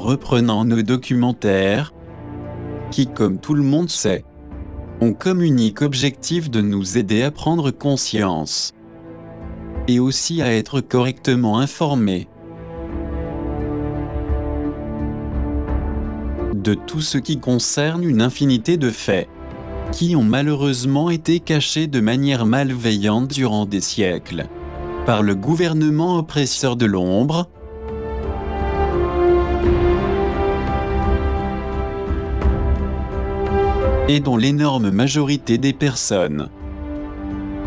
reprenant nos documentaires, qui, comme tout le monde sait, ont comme unique objectif de nous aider à prendre conscience et aussi à être correctement informés de tout ce qui concerne une infinité de faits qui ont malheureusement été cachés de manière malveillante durant des siècles par le gouvernement oppresseur de l'ombre, et dont l'énorme majorité des personnes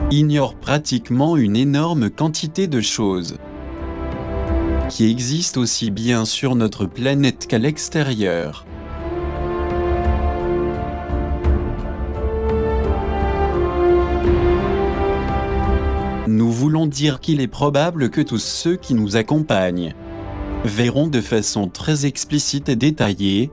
ignorent pratiquement une énorme quantité de choses qui existent aussi bien sur notre planète qu'à l'extérieur. Nous voulons dire qu'il est probable que tous ceux qui nous accompagnent verront de façon très explicite et détaillée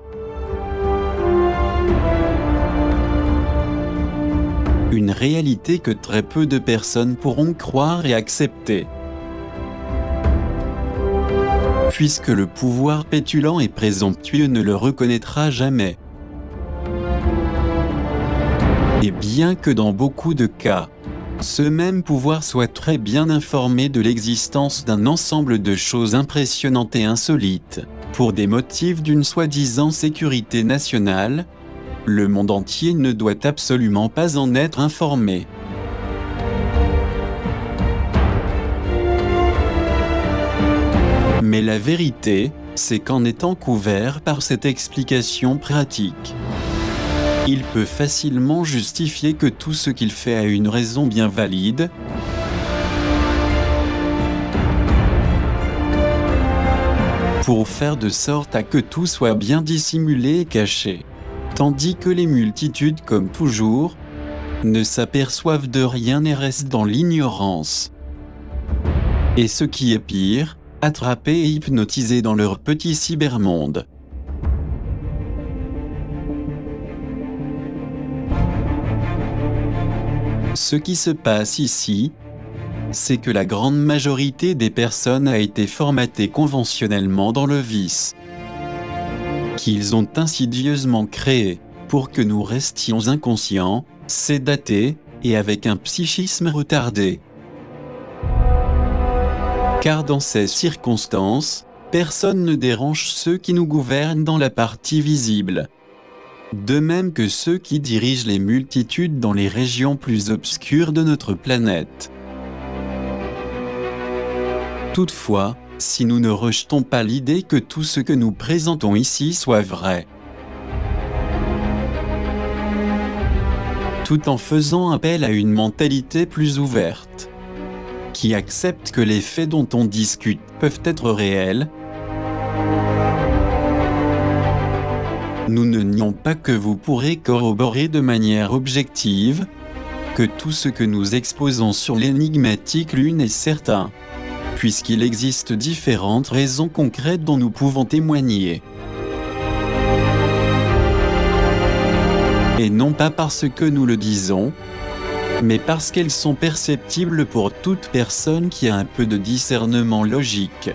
une réalité que très peu de personnes pourront croire et accepter. Puisque le pouvoir pétulant et présomptueux ne le reconnaîtra jamais. Et bien que dans beaucoup de cas, ce même pouvoir soit très bien informé de l'existence d'un ensemble de choses impressionnantes et insolites, pour des motifs d'une soi-disant sécurité nationale, le monde entier ne doit absolument pas en être informé. Mais la vérité, c'est qu'en étant couvert par cette explication pratique, il peut facilement justifier que tout ce qu'il fait a une raison bien valide, pour faire de sorte à que tout soit bien dissimulé et caché. Tandis que les multitudes, comme toujours, ne s'aperçoivent de rien et restent dans l'ignorance. Et ce qui est pire, attrapés et hypnotisés dans leur petit cybermonde. Ce qui se passe ici, c'est que la grande majorité des personnes a été formatée conventionnellement dans le vice qu'ils ont insidieusement créé pour que nous restions inconscients, sédatés et avec un psychisme retardé. Car dans ces circonstances, personne ne dérange ceux qui nous gouvernent dans la partie visible. De même que ceux qui dirigent les multitudes dans les régions plus obscures de notre planète. Toutefois, si nous ne rejetons pas l'idée que tout ce que nous présentons ici soit vrai, tout en faisant appel à une mentalité plus ouverte, qui accepte que les faits dont on discute peuvent être réels, nous ne nions pas que vous pourrez corroborer de manière objective que tout ce que nous exposons sur l'énigmatique lune est certain, puisqu'il existe différentes raisons concrètes dont nous pouvons témoigner. Et non pas parce que nous le disons, mais parce qu'elles sont perceptibles pour toute personne qui a un peu de discernement logique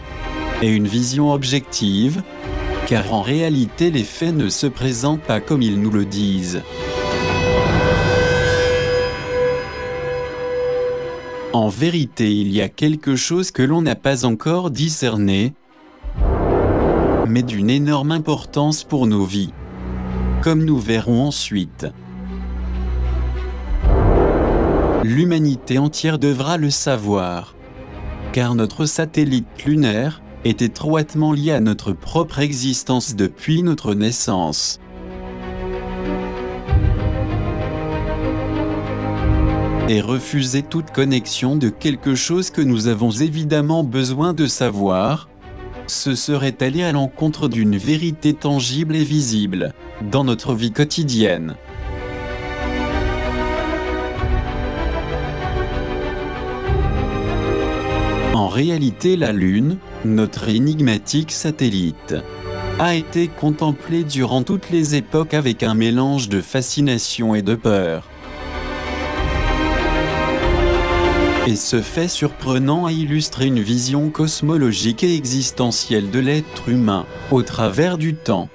et une vision objective, car en réalité les faits ne se présentent pas comme ils nous le disent. En vérité, il y a quelque chose que l'on n'a pas encore discerné, mais d'une énorme importance pour nos vies, comme nous verrons ensuite. L'humanité entière devra le savoir, car notre satellite lunaire est étroitement lié à notre propre existence depuis notre naissance. Et refuser toute connexion de quelque chose que nous avons évidemment besoin de savoir, ce serait aller à l'encontre d'une vérité tangible et visible dans notre vie quotidienne. En réalité, la Lune, notre énigmatique satellite, a été contemplée durant toutes les époques avec un mélange de fascination et de peur. Et ce fait surprenant a illustré une vision cosmologique et existentielle de l'être humain, au travers du temps.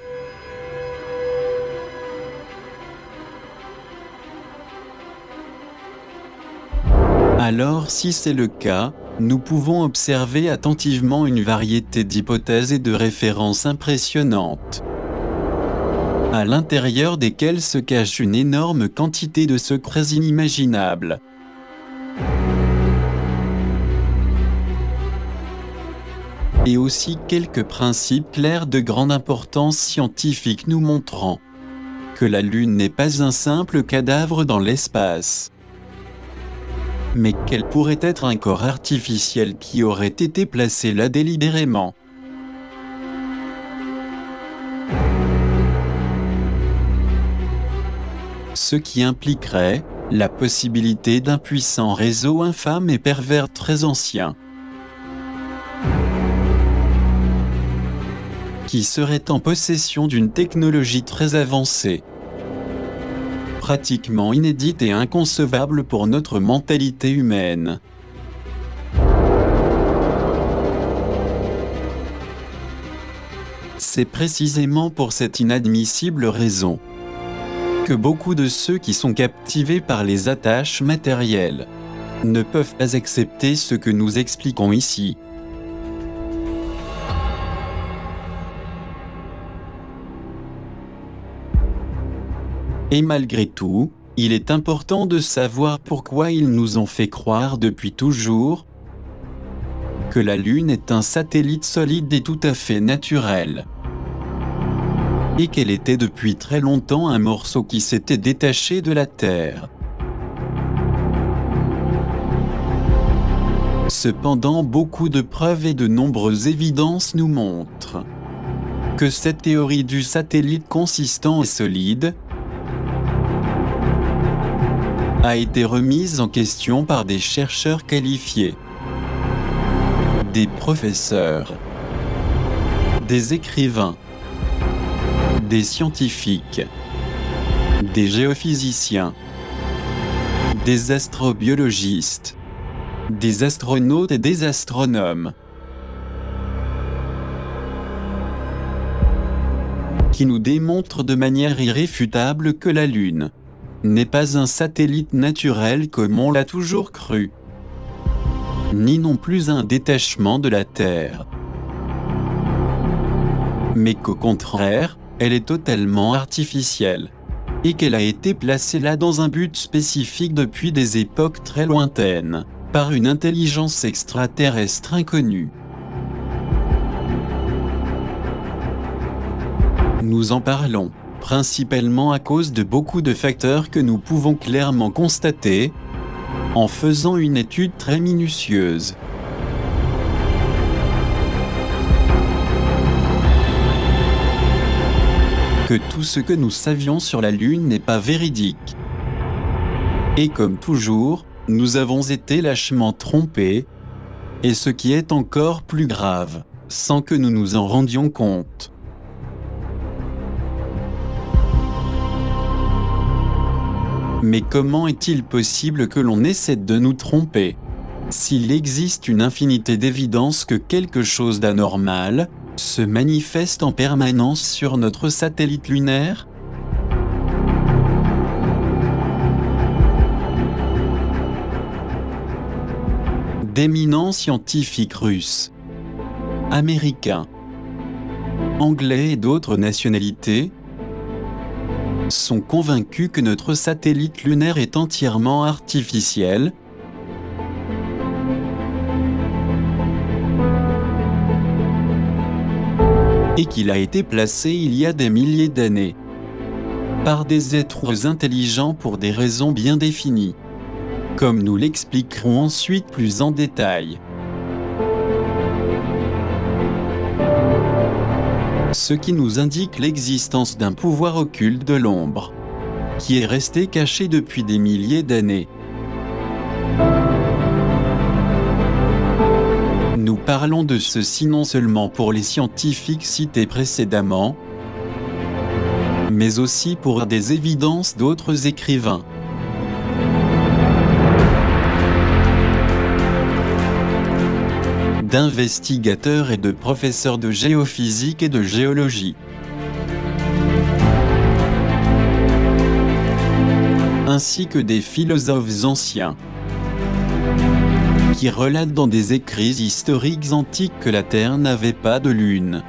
Alors si c'est le cas, nous pouvons observer attentivement une variété d'hypothèses et de références impressionnantes, à l'intérieur desquelles se cache une énorme quantité de secrets inimaginables. Et aussi quelques principes clairs de grande importance scientifique nous montrant que la Lune n'est pas un simple cadavre dans l'espace, mais qu'elle pourrait être un corps artificiel qui aurait été placé là délibérément. Ce qui impliquerait la possibilité d'un puissant réseau infâme et pervers très ancien, qui serait en possession d'une technologie très avancée, pratiquement inédite et inconcevable pour notre mentalité humaine. C'est précisément pour cette inadmissible raison que beaucoup de ceux qui sont captivés par les attaches matérielles ne peuvent pas accepter ce que nous expliquons ici. Et malgré tout, il est important de savoir pourquoi ils nous ont fait croire depuis toujours que la Lune est un satellite solide et tout à fait naturel, et qu'elle était depuis très longtemps un morceau qui s'était détaché de la Terre. Cependant, beaucoup de preuves et de nombreuses évidences nous montrent que cette théorie du satellite consistant et solide a été remise en question par des chercheurs qualifiés, des professeurs, des écrivains, des scientifiques, des géophysiciens, des astrobiologistes, des astronautes et des astronomes, qui nous démontrent de manière irréfutable que la Lune n'est pas un satellite naturel comme on l'a toujours cru, ni non plus un détachement de la Terre, mais qu'au contraire, elle est totalement artificielle, et qu'elle a été placée là dans un but spécifique depuis des époques très lointaines, par une intelligence extraterrestre inconnue. Nous en parlons principalement à cause de beaucoup de facteurs que nous pouvons clairement constater en faisant une étude très minutieuse. Que tout ce que nous savions sur la Lune n'est pas véridique. Et comme toujours, nous avons été lâchement trompés, et ce qui est encore plus grave, sans que nous nous en rendions compte. Mais comment est-il possible que l'on essaie de nous tromper, s'il existe une infinité d'évidences que quelque chose d'anormal se manifeste en permanence sur notre satellite lunaire? D'éminents scientifiques russes, américains, anglais et d'autres nationalités sont convaincus que notre satellite lunaire est entièrement artificiel, et qu'il a été placé il y a des milliers d'années par des êtres intelligents pour des raisons bien définies, comme nous l'expliquerons ensuite plus en détail. Ce qui nous indique l'existence d'un pouvoir occulte de l'ombre, qui est resté caché depuis des milliers d'années. Nous parlons de ceci non seulement pour les scientifiques cités précédemment, mais aussi pour des évidences d'autres écrivains. d'investigateurs et de professeurs de géophysique et de géologie, ainsi que des philosophes anciens, qui relatent dans des écrits historiques antiques que la Terre n'avait pas de lune.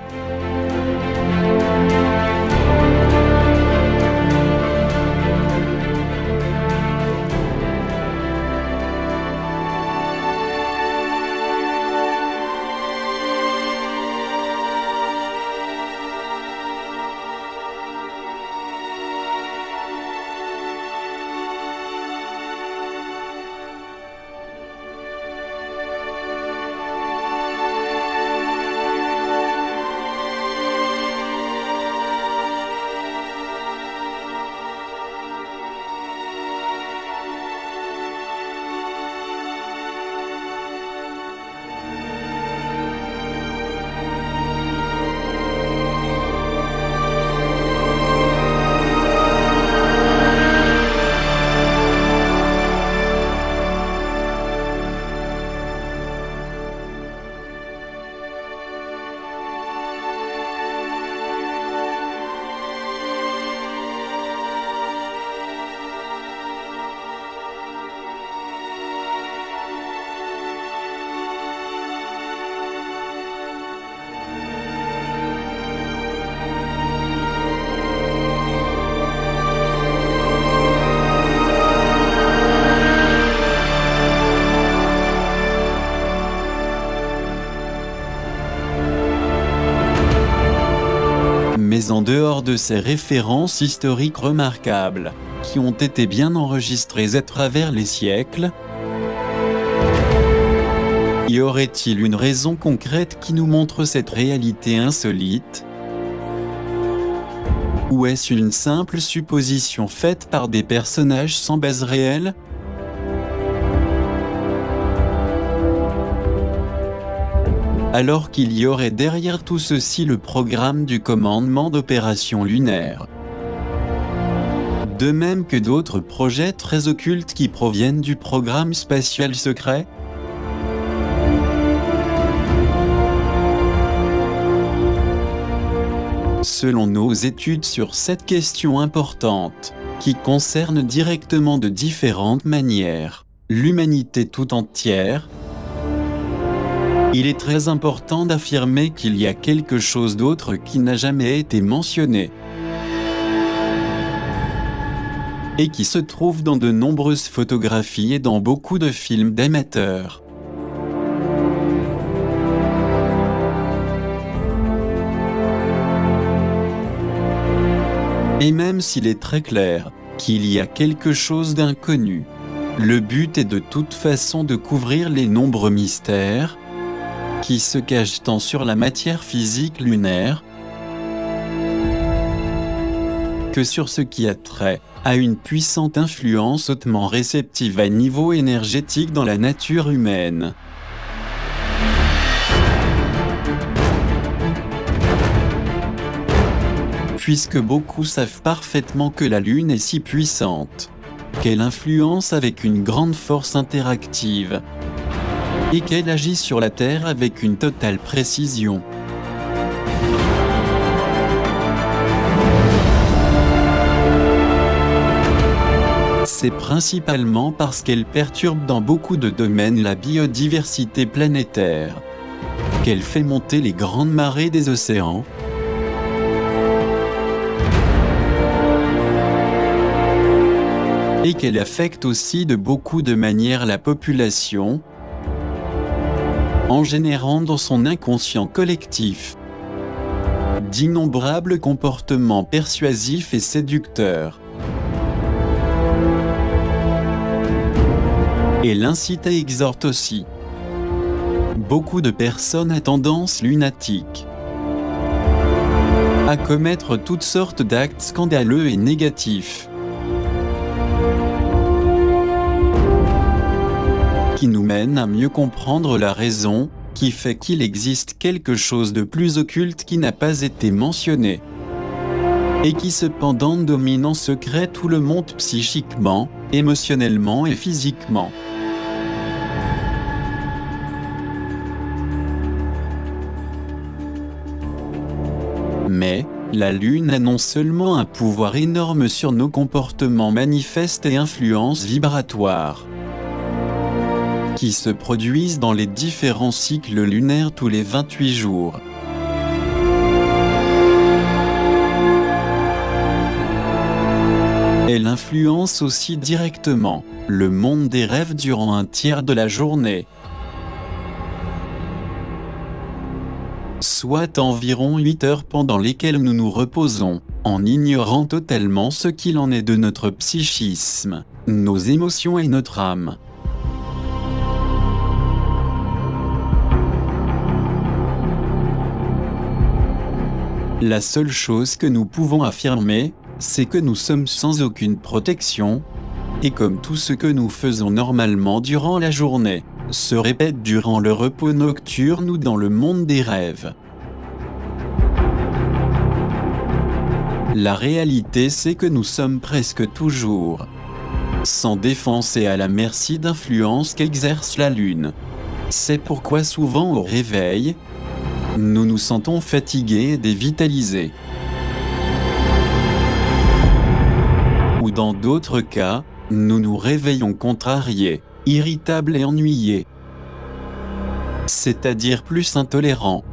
Mais en dehors de ces références historiques remarquables, qui ont été bien enregistrées à travers les siècles, y aurait-il une raison concrète qui nous montre cette réalité insolite? Ou est-ce une simple supposition faite par des personnages sans base réelle? Alors qu'il y aurait derrière tout ceci le programme du commandement d'opérations lunaires. De même que d'autres projets très occultes qui proviennent du programme spatial secret. Selon nos études sur cette question importante, qui concerne directement de différentes manières l'humanité tout entière, il est très important d'affirmer qu'il y a quelque chose d'autre qui n'a jamais été mentionné et qui se trouve dans de nombreuses photographies et dans beaucoup de films d'amateurs. Et même s'il est très clair qu'il y a quelque chose d'inconnu, le but est de toute façon de couvrir les nombreux mystères qui se cachent tant sur la matière physique lunaire que sur ce qui a trait à une puissante influence hautement réceptive à niveau énergétique dans la nature humaine. Puisque beaucoup savent parfaitement que la Lune est si puissante, qu'elle influence avec une grande force interactive, et qu'elle agit sur la Terre avec une totale précision. C'est principalement parce qu'elle perturbe dans beaucoup de domaines la biodiversité planétaire, qu'elle fait monter les grandes marées des océans, et qu'elle affecte aussi de beaucoup de manières la population, en générant dans son inconscient collectif d'innombrables comportements persuasifs et séducteurs. Et l'incite et exhorte aussi beaucoup de personnes à tendance lunatique à commettre toutes sortes d'actes scandaleux et négatifs qui nous mènent à mieux comprendre la raison qui fait qu'il existe quelque chose de plus occulte qui n'a pas été mentionné et qui cependant domine en secret tout le monde psychiquement, émotionnellement et physiquement. La Lune a non seulement un pouvoir énorme sur nos comportements manifestes et influences vibratoires, qui se produisent dans les différents cycles lunaires tous les 28 jours. Elle influence aussi directement le monde des rêves durant un tiers de la journée, soit environ 8 heures pendant lesquelles nous nous reposons, en ignorant totalement ce qu'il en est de notre psychisme, nos émotions et notre âme. La seule chose que nous pouvons affirmer, c'est que nous sommes sans aucune protection, et comme tout ce que nous faisons normalement durant la journée, se répète durant le repos nocturne ou dans le monde des rêves. La réalité, c'est que nous sommes presque toujours sans défense et à la merci d'influences qu'exerce la Lune. C'est pourquoi souvent au réveil, nous nous sentons fatigués et dévitalisés. Ou dans d'autres cas, nous nous réveillons contrariés, irritables et ennuyés. C'est-à-dire plus intolérants.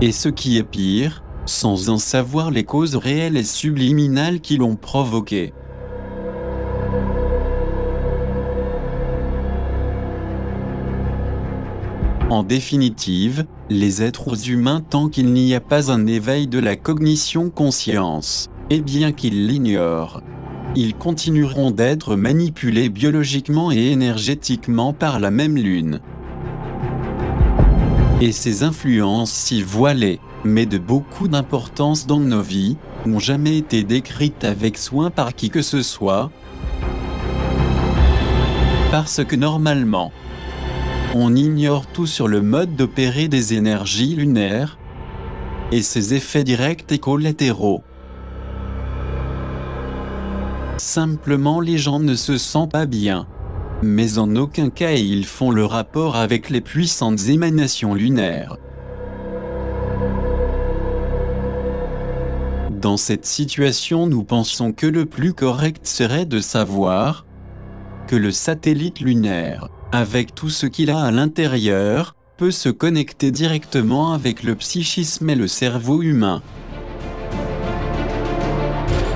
Et ce qui est pire, sans en savoir les causes réelles et subliminales qui l'ont provoqué. En définitive, les êtres humains, tant qu'il n'y a pas un éveil de la cognition-conscience, et bien qu'ils l'ignorent, ils continueront d'être manipulés biologiquement et énergétiquement par la même Lune. Et ces influences si voilées, mais de beaucoup d'importance dans nos vies, n'ont jamais été décrites avec soin par qui que ce soit, parce que normalement, on ignore tout sur le mode d'opérer des énergies lunaires et ses effets directs et collatéraux. Simplement, les gens ne se sentent pas bien, mais en aucun cas ils font le rapport avec les puissantes émanations lunaires. Dans cette situation, nous pensons que le plus correct serait de savoir que le satellite lunaire, avec tout ce qu'il a à l'intérieur, peut se connecter directement avec le psychisme et le cerveau humain.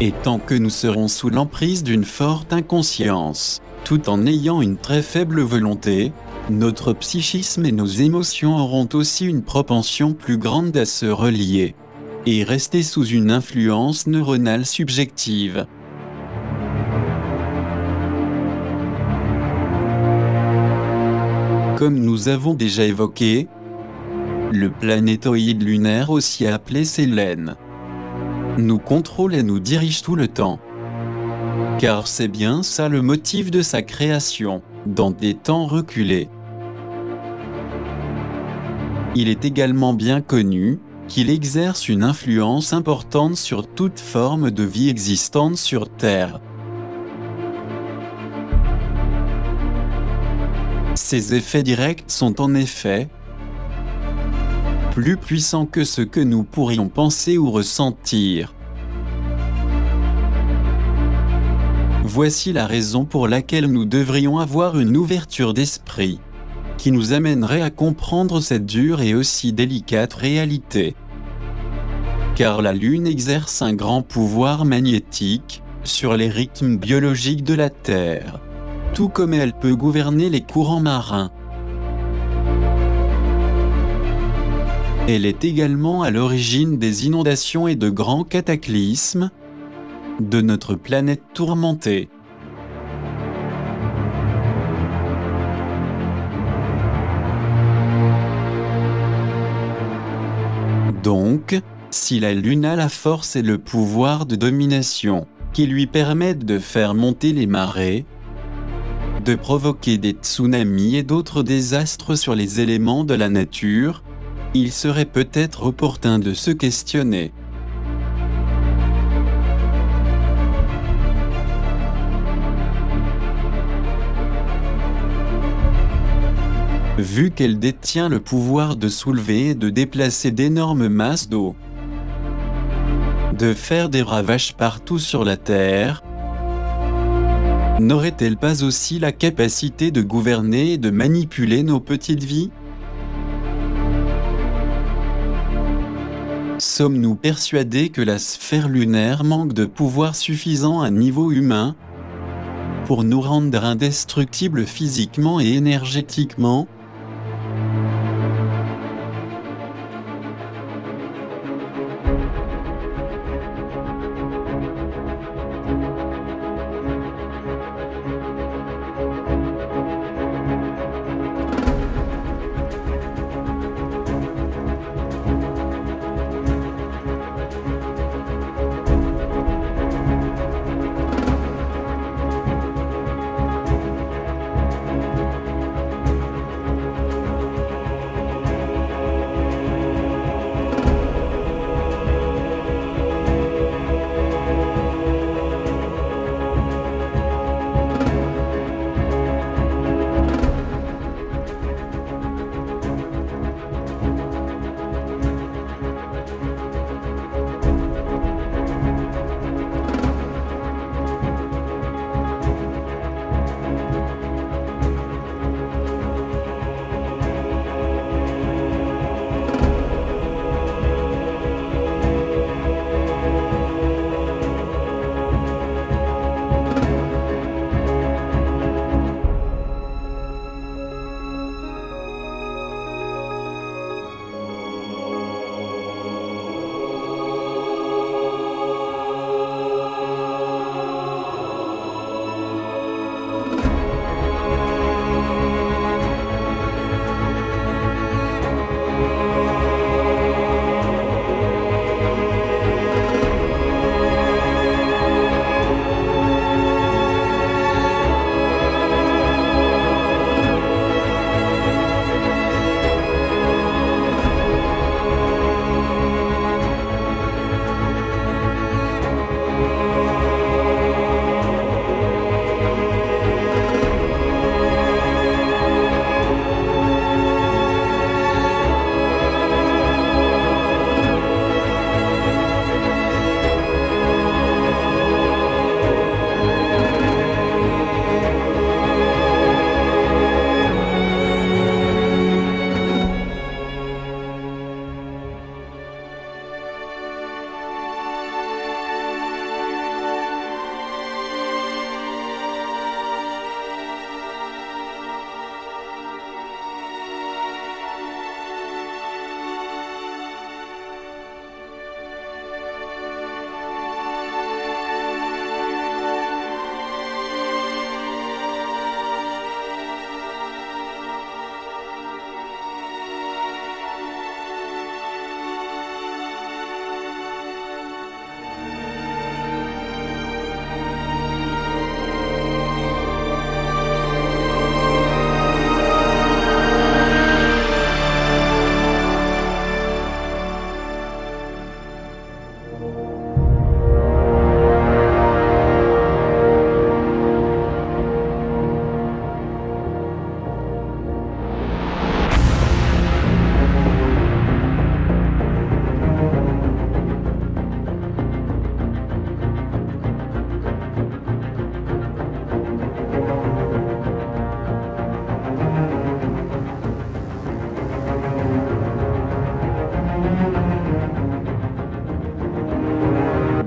Et tant que nous serons sous l'emprise d'une forte inconscience, tout en ayant une très faible volonté, notre psychisme et nos émotions auront aussi une propension plus grande à se relier et rester sous une influence neuronale subjective. Comme nous avons déjà évoqué, le planétoïde lunaire, aussi appelé Sélène, nous contrôle et nous dirige tout le temps. Car c'est bien ça le motif de sa création, dans des temps reculés. Il est également bien connu qu'il exerce une influence importante sur toute forme de vie existante sur Terre. Ses effets directs sont en effet plus puissants que ce que nous pourrions penser ou ressentir. Voici la raison pour laquelle nous devrions avoir une ouverture d'esprit, qui nous amènerait à comprendre cette dure et aussi délicate réalité. Car la Lune exerce un grand pouvoir magnétique sur les rythmes biologiques de la Terre, tout comme elle peut gouverner les courants marins. Elle est également à l'origine des inondations et de grands cataclysmes de notre planète tourmentée. Donc, si la Lune a la force et le pouvoir de domination qui lui permettent de faire monter les marées, de provoquer des tsunamis et d'autres désastres sur les éléments de la nature, il serait peut-être opportun de se questionner. Vu qu'elle détient le pouvoir de soulever et de déplacer d'énormes masses d'eau, de faire des ravages partout sur la Terre, n'aurait-elle pas aussi la capacité de gouverner et de manipuler nos petites vies? Sommes-nous persuadés que la sphère lunaire manque de pouvoir suffisant à niveau humain pour nous rendre indestructibles physiquement et énergétiquement?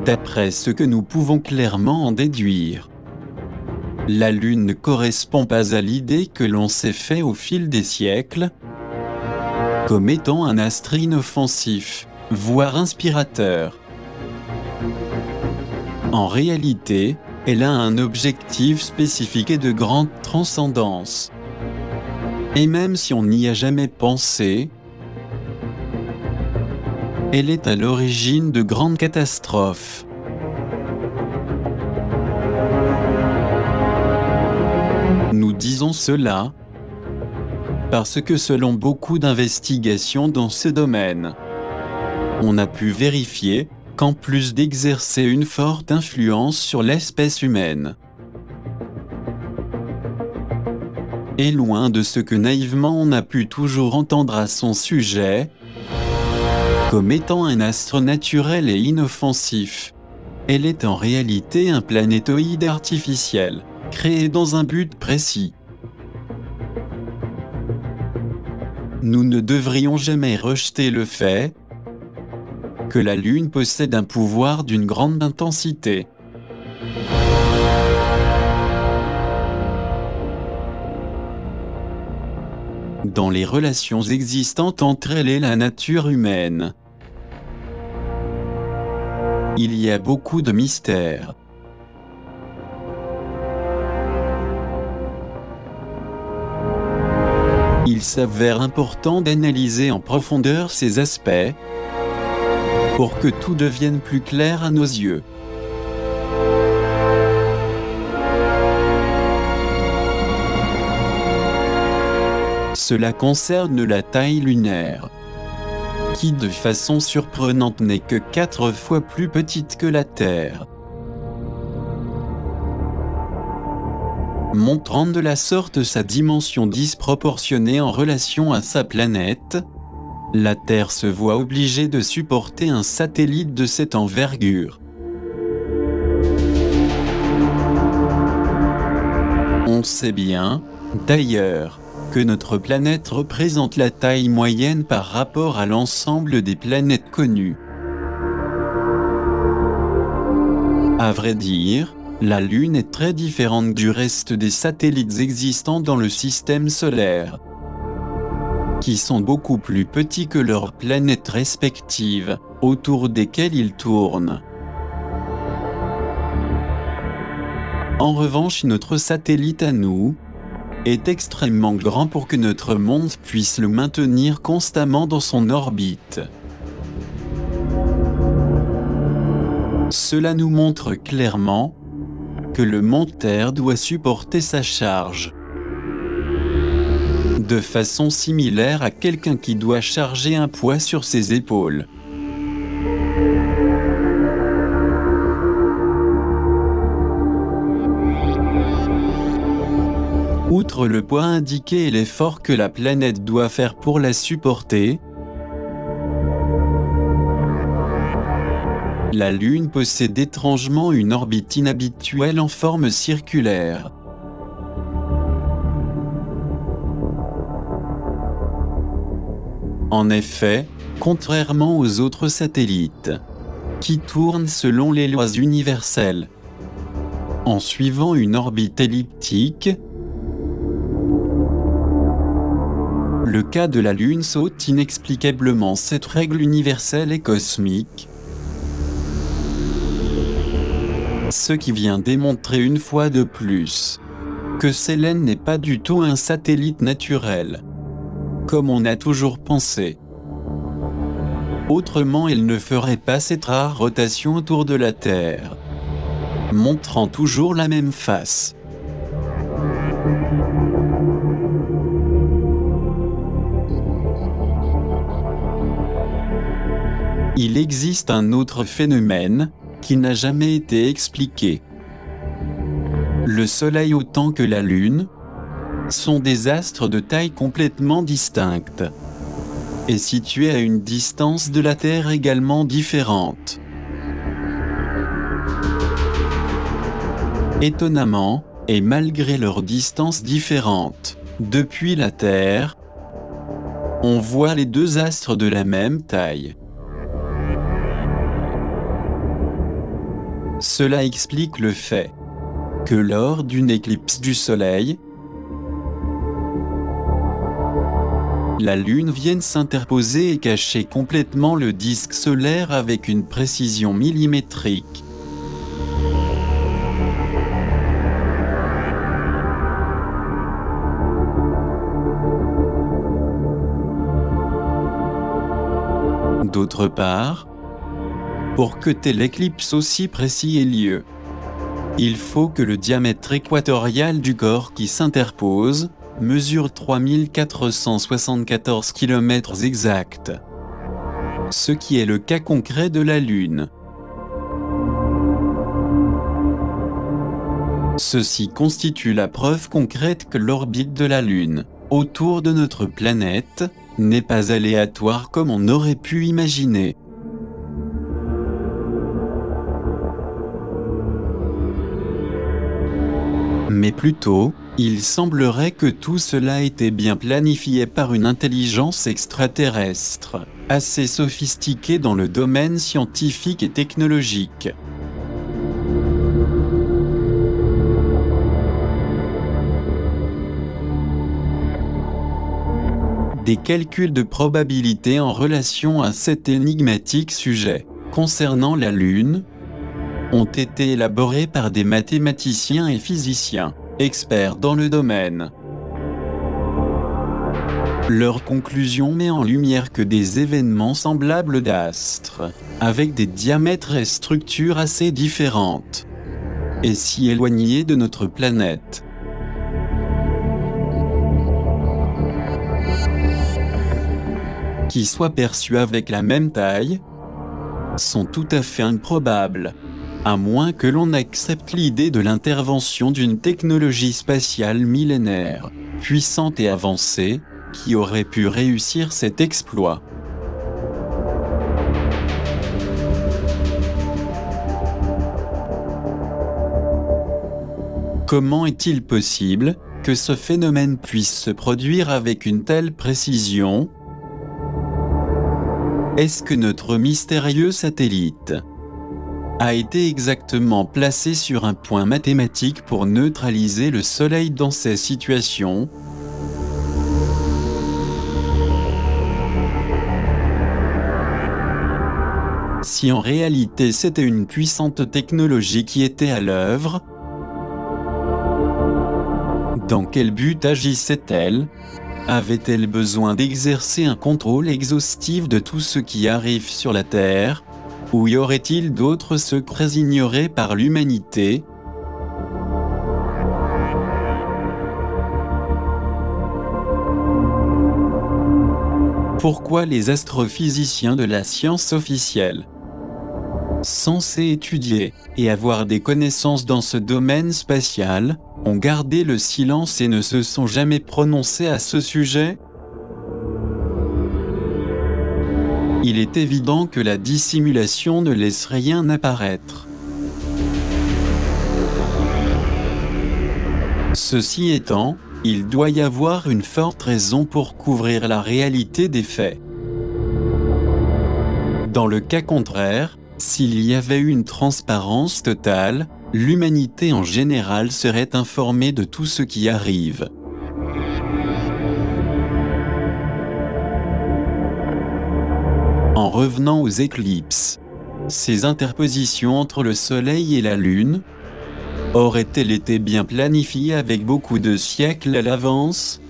D'après ce que nous pouvons clairement en déduire, la Lune ne correspond pas à l'idée que l'on s'est fait au fil des siècles comme étant un astre inoffensif, voire inspirateur. En réalité, elle a un objectif spécifique et de grande transcendance. Et même si on n'y a jamais pensé, elle est à l'origine de grandes catastrophes. Nous disons cela parce que selon beaucoup d'investigations dans ce domaine, on a pu vérifier qu'en plus d'exercer une forte influence sur l'espèce humaine, et loin de ce que naïvement on a pu toujours entendre à son sujet, comme étant un astre naturel et inoffensif. Elle est en réalité un planétoïde artificiel, créé dans un but précis. Nous ne devrions jamais rejeter le fait que la Lune possède un pouvoir d'une grande intensité. Dans les relations existantes entre elle et la nature humaine, il y a beaucoup de mystères. Il s'avère important d'analyser en profondeur ces aspects pour que tout devienne plus clair à nos yeux. Cela concerne la taille lunaire, qui de façon surprenante n'est que 4 fois plus petite que la Terre. Montrant de la sorte sa dimension disproportionnée en relation à sa planète, la Terre se voit obligée de supporter un satellite de cette envergure. On sait bien, d'ailleurs, que notre planète représente la taille moyenne par rapport à l'ensemble des planètes connues. À vrai dire, la Lune est très différente du reste des satellites existants dans le système solaire, qui sont beaucoup plus petits que leurs planètes respectives, autour desquelles ils tournent. En revanche, notre satellite à nous est extrêmement grand pour que notre monde puisse le maintenir constamment dans son orbite. Cela nous montre clairement que le monde Terre doit supporter sa charge de façon similaire à quelqu'un qui doit charger un poids sur ses épaules. Outre le poids indiqué et l'effort que la planète doit faire pour la supporter, la Lune possède étrangement une orbite inhabituelle en forme circulaire. En effet, contrairement aux autres satellites, qui tournent selon les lois universelles, en suivant une orbite elliptique, le cas de la Lune saute inexplicablement cette règle universelle et cosmique, ce qui vient démontrer une fois de plus que Selene n'est pas du tout un satellite naturel, comme on a toujours pensé. Autrement, elle ne ferait pas cette rare rotation autour de la Terre, montrant toujours la même face. Il existe un autre phénomène qui n'a jamais été expliqué. Le Soleil autant que la Lune sont des astres de taille complètement distincte et situés à une distance de la Terre également différente. Étonnamment, et malgré leurs distances différentes depuis la Terre, on voit les deux astres de la même taille. Cela explique le fait que lors d'une éclipse du Soleil, la Lune vienne s'interposer et cacher complètement le disque solaire avec une précision millimétrique. D'autre part, pour que telle éclipse aussi précise ait lieu, il faut que le diamètre équatorial du corps qui s'interpose mesure 3474 km exacts, ce qui est le cas concret de la Lune. Ceci constitue la preuve concrète que l'orbite de la Lune, autour de notre planète, n'est pas aléatoire comme on aurait pu imaginer. Mais plutôt, il semblerait que tout cela ait été bien planifié par une intelligence extraterrestre, assez sophistiquée dans le domaine scientifique et technologique. Des calculs de probabilité en relation à cet énigmatique sujet, concernant la Lune, ont été élaborés par des mathématiciens et physiciens, experts dans le domaine. Leur conclusion met en lumière que des événements semblables d'astres, avec des diamètres et structures assez différentes, et si éloignés de notre planète, qui soient perçus avec la même taille, sont tout à fait improbables. À moins que l'on accepte l'idée de l'intervention d'une technologie spatiale millénaire, puissante et avancée, qui aurait pu réussir cet exploit. Comment est-il possible que ce phénomène puisse se produire avec une telle précision ? Est-ce que notre mystérieux satellite a été exactement placé sur un point mathématique pour neutraliser le Soleil dans ces situations ? Si en réalité c'était une puissante technologie qui était à l'œuvre, dans quel but agissait-elle ? Avait-elle besoin d'exercer un contrôle exhaustif de tout ce qui arrive sur la Terre ? Ou y aurait-il d'autres secrets ignorés par l'humanité ? Pourquoi les astrophysiciens de la science officielle, censés étudier et avoir des connaissances dans ce domaine spatial, ont gardé le silence et ne se sont jamais prononcés à ce sujet ? Il est évident que la dissimulation ne laisse rien apparaître. Ceci étant, il doit y avoir une forte raison pour couvrir la réalité des faits. Dans le cas contraire, s'il y avait eu une transparence totale, l'humanité en général serait informée de tout ce qui arrive. En revenant aux éclipses, ces interpositions entre le Soleil et la Lune auraient-elles été bien planifiées avec beaucoup de siècles à l'avance ?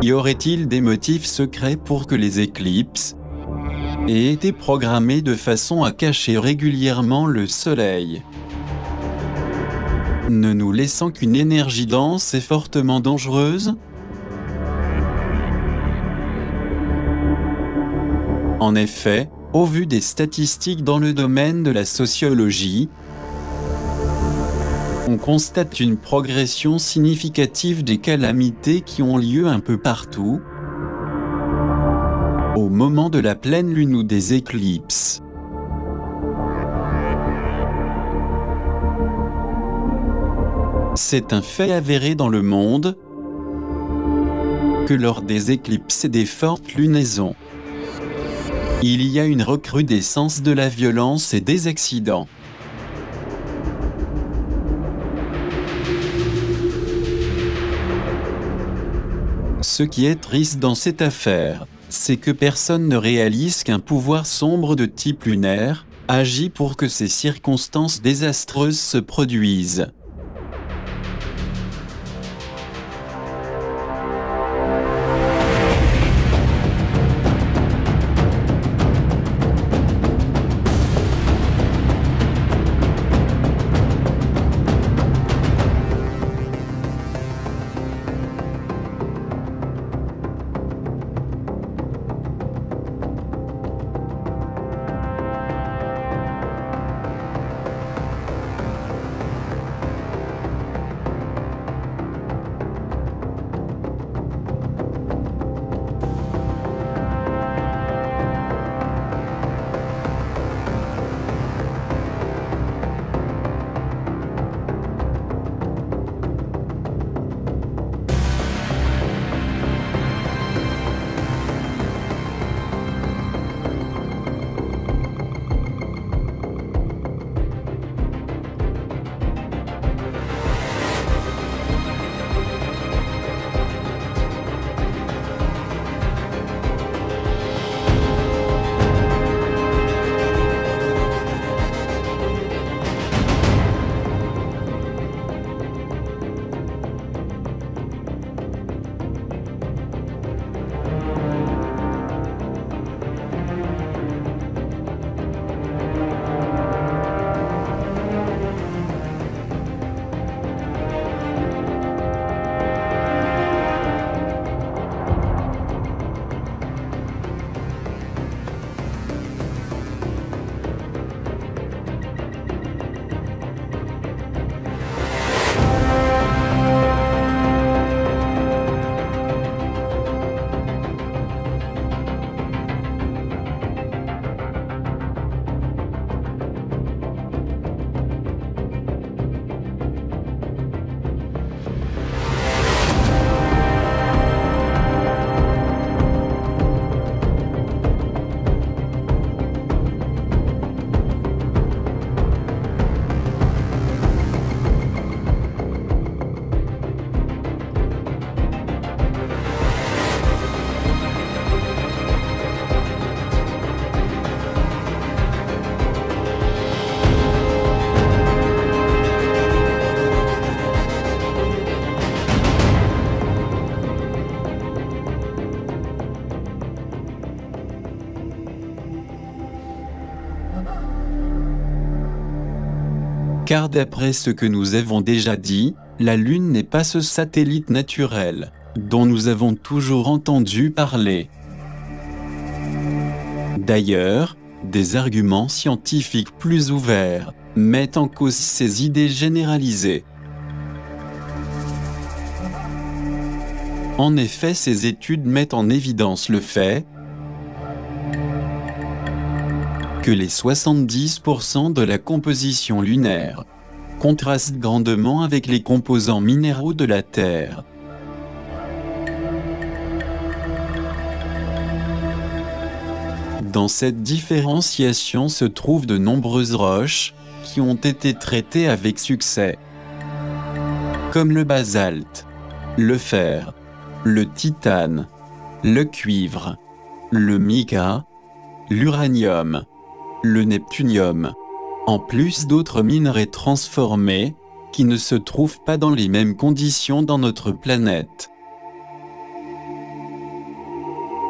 Y aurait-il des motifs secrets pour que les éclipses aient été programmées de façon à cacher régulièrement le Soleil, ne nous laissant qu'une énergie dense et fortement dangereuse ? En effet, au vu des statistiques dans le domaine de la sociologie, on constate une progression significative des calamités qui ont lieu un peu partout, au moment de la pleine lune ou des éclipses. C'est un fait avéré dans le monde que lors des éclipses et des fortes lunaisons, il y a une recrudescence de la violence et des accidents. Ce qui est triste dans cette affaire, c'est que personne ne réalise qu'un pouvoir sombre de type lunaire agit pour que ces circonstances désastreuses se produisent. Car d'après ce que nous avons déjà dit, la Lune n'est pas ce satellite naturel, dont nous avons toujours entendu parler. D'ailleurs, des arguments scientifiques plus ouverts mettent en cause ces idées généralisées. En effet, ces études mettent en évidence le fait que les 70% de la composition lunaire contrastent grandement avec les composants minéraux de la Terre. Dans cette différenciation se trouvent de nombreuses roches qui ont été traitées avec succès, comme le basalte, le fer, le titane, le cuivre, le mica, l'uranium, le neptunium, en plus d'autres minerais transformés qui ne se trouvent pas dans les mêmes conditions dans notre planète.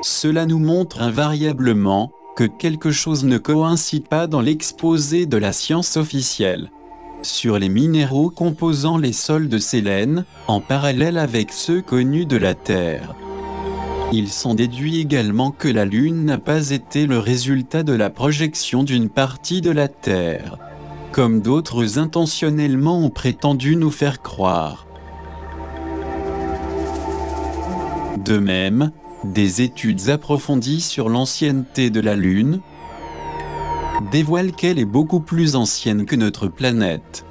Cela nous montre invariablement que quelque chose ne coïncide pas dans l'exposé de la science officielle sur les minéraux composant les sols de Sélène, en parallèle avec ceux connus de la Terre. Il s'en déduit également que la Lune n'a pas été le résultat de la projection d'une partie de la Terre, comme d'autres intentionnellement ont prétendu nous faire croire. De même, des études approfondies sur l'ancienneté de la Lune dévoilent qu'elle est beaucoup plus ancienne que notre planète.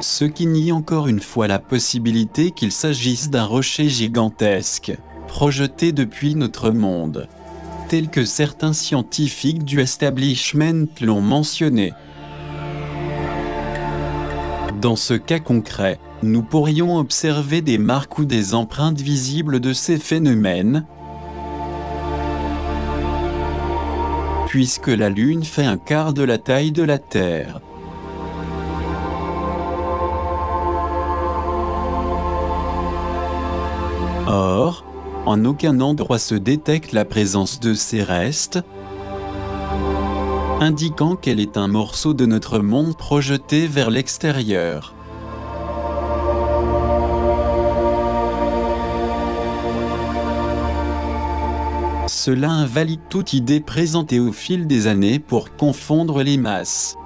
Ce qui nie encore une fois la possibilité qu'il s'agisse d'un rocher gigantesque, projeté depuis notre monde, tel que certains scientifiques du establishment l'ont mentionné. Dans ce cas concret, nous pourrions observer des marques ou des empreintes visibles de ces phénomènes, puisque la Lune fait un quart de la taille de la Terre. Or, en aucun endroit se détecte la présence de ces restes, indiquant qu'elle est un morceau de notre monde projeté vers l'extérieur. Cela invalide toute idée présentée au fil des années pour confondre les masses.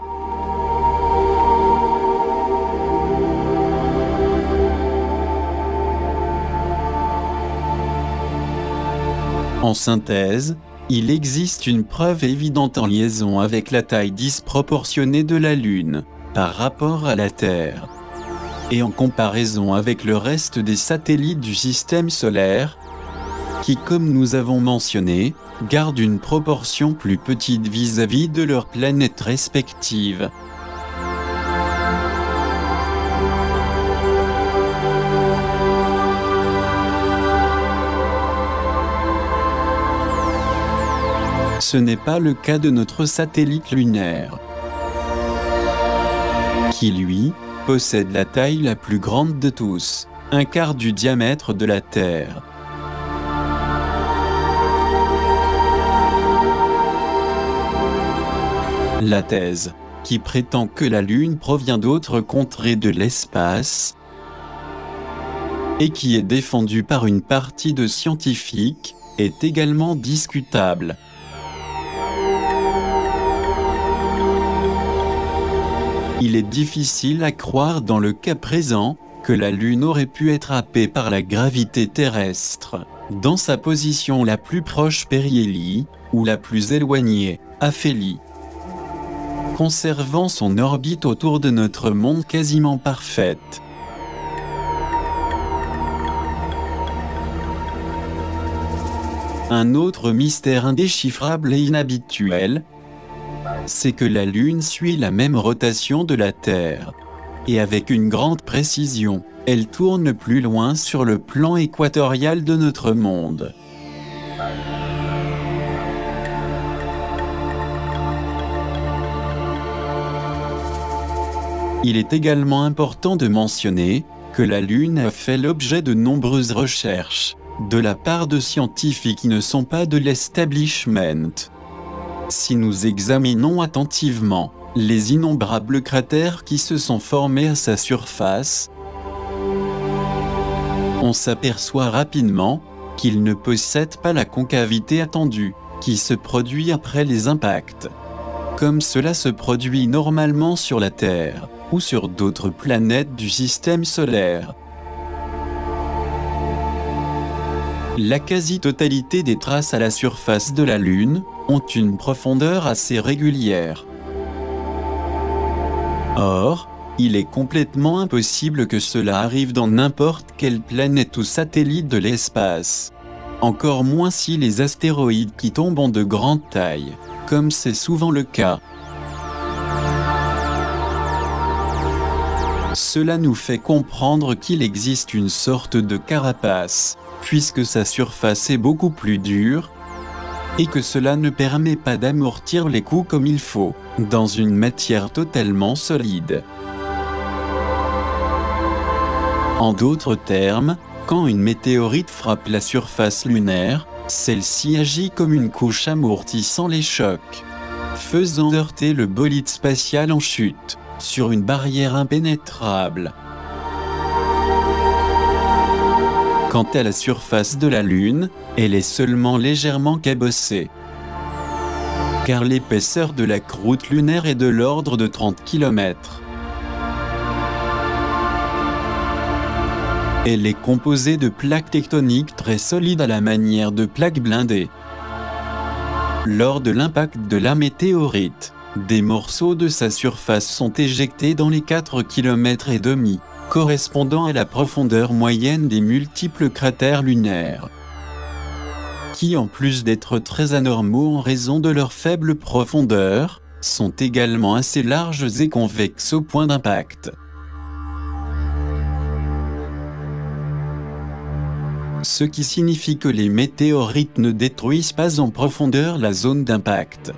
En synthèse, il existe une preuve évidente en liaison avec la taille disproportionnée de la Lune par rapport à la Terre, et en comparaison avec le reste des satellites du système solaire, qui, comme nous avons mentionné, gardent une proportion plus petite vis-à-vis de leurs planètes respectives. Ce n'est pas le cas de notre satellite lunaire, qui lui, possède la taille la plus grande de tous, un quart du diamètre de la Terre. La thèse, qui prétend que la Lune provient d'autres contrées de l'espace, et qui est défendue par une partie de scientifiques, est également discutable. Il est difficile à croire dans le cas présent que la Lune aurait pu être happée par la gravité terrestre, dans sa position la plus proche Périhélie, ou la plus éloignée, Aphélie, conservant son orbite autour de notre monde quasiment parfaite. Un autre mystère indéchiffrable et inhabituel, c'est que la Lune suit la même rotation de la Terre. Et avec une grande précision, elle tourne plus loin sur le plan équatorial de notre monde. Il est également important de mentionner que la Lune a fait l'objet de nombreuses recherches, de la part de scientifiques qui ne sont pas de l'establishment. Si nous examinons attentivement les innombrables cratères qui se sont formés à sa surface, on s'aperçoit rapidement qu'il ne possède pas la concavité attendue, qui se produit après les impacts, comme cela se produit normalement sur la Terre, ou sur d'autres planètes du système solaire. La quasi-totalité des traces à la surface de la Lune ont une profondeur assez régulière. Or, il est complètement impossible que cela arrive dans n'importe quelle planète ou satellite de l'espace. Encore moins si les astéroïdes qui tombent ont de grande taille, comme c'est souvent le cas. Cela nous fait comprendre qu'il existe une sorte de carapace, puisque sa surface est beaucoup plus dure, et que cela ne permet pas d'amortir les coups comme il faut, dans une matière totalement solide. En d'autres termes, quand une météorite frappe la surface lunaire, celle-ci agit comme une couche amortissant les chocs, faisant heurter le bolide spatial en chute, sur une barrière impénétrable. Quant à la surface de la Lune, elle est seulement légèrement cabossée, car l'épaisseur de la croûte lunaire est de l'ordre de 30 km. Elle est composée de plaques tectoniques très solides à la manière de plaques blindées. Lors de l'impact de la météorite, des morceaux de sa surface sont éjectés dans les 4,5 km, correspondant à la profondeur moyenne des multiples cratères lunaires, qui en plus d'être très anormaux en raison de leur faible profondeur, sont également assez larges et convexes au point d'impact. Ce qui signifie que les météorites ne détruisent pas en profondeur la zone d'impact.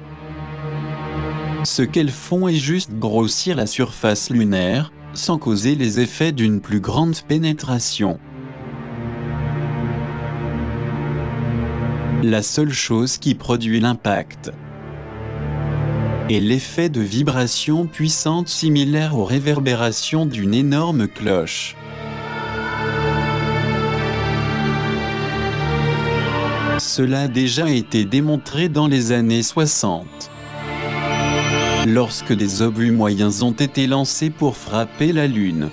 Ce qu'elles font est juste grossir la surface lunaire, sans causer les effets d'une plus grande pénétration. La seule chose qui produit l'impact est l'effet de vibration puissante similaire aux réverbérations d'une énorme cloche. Cela a déjà été démontré dans les années 60. Lorsque des obus moyens ont été lancés pour frapper la Lune.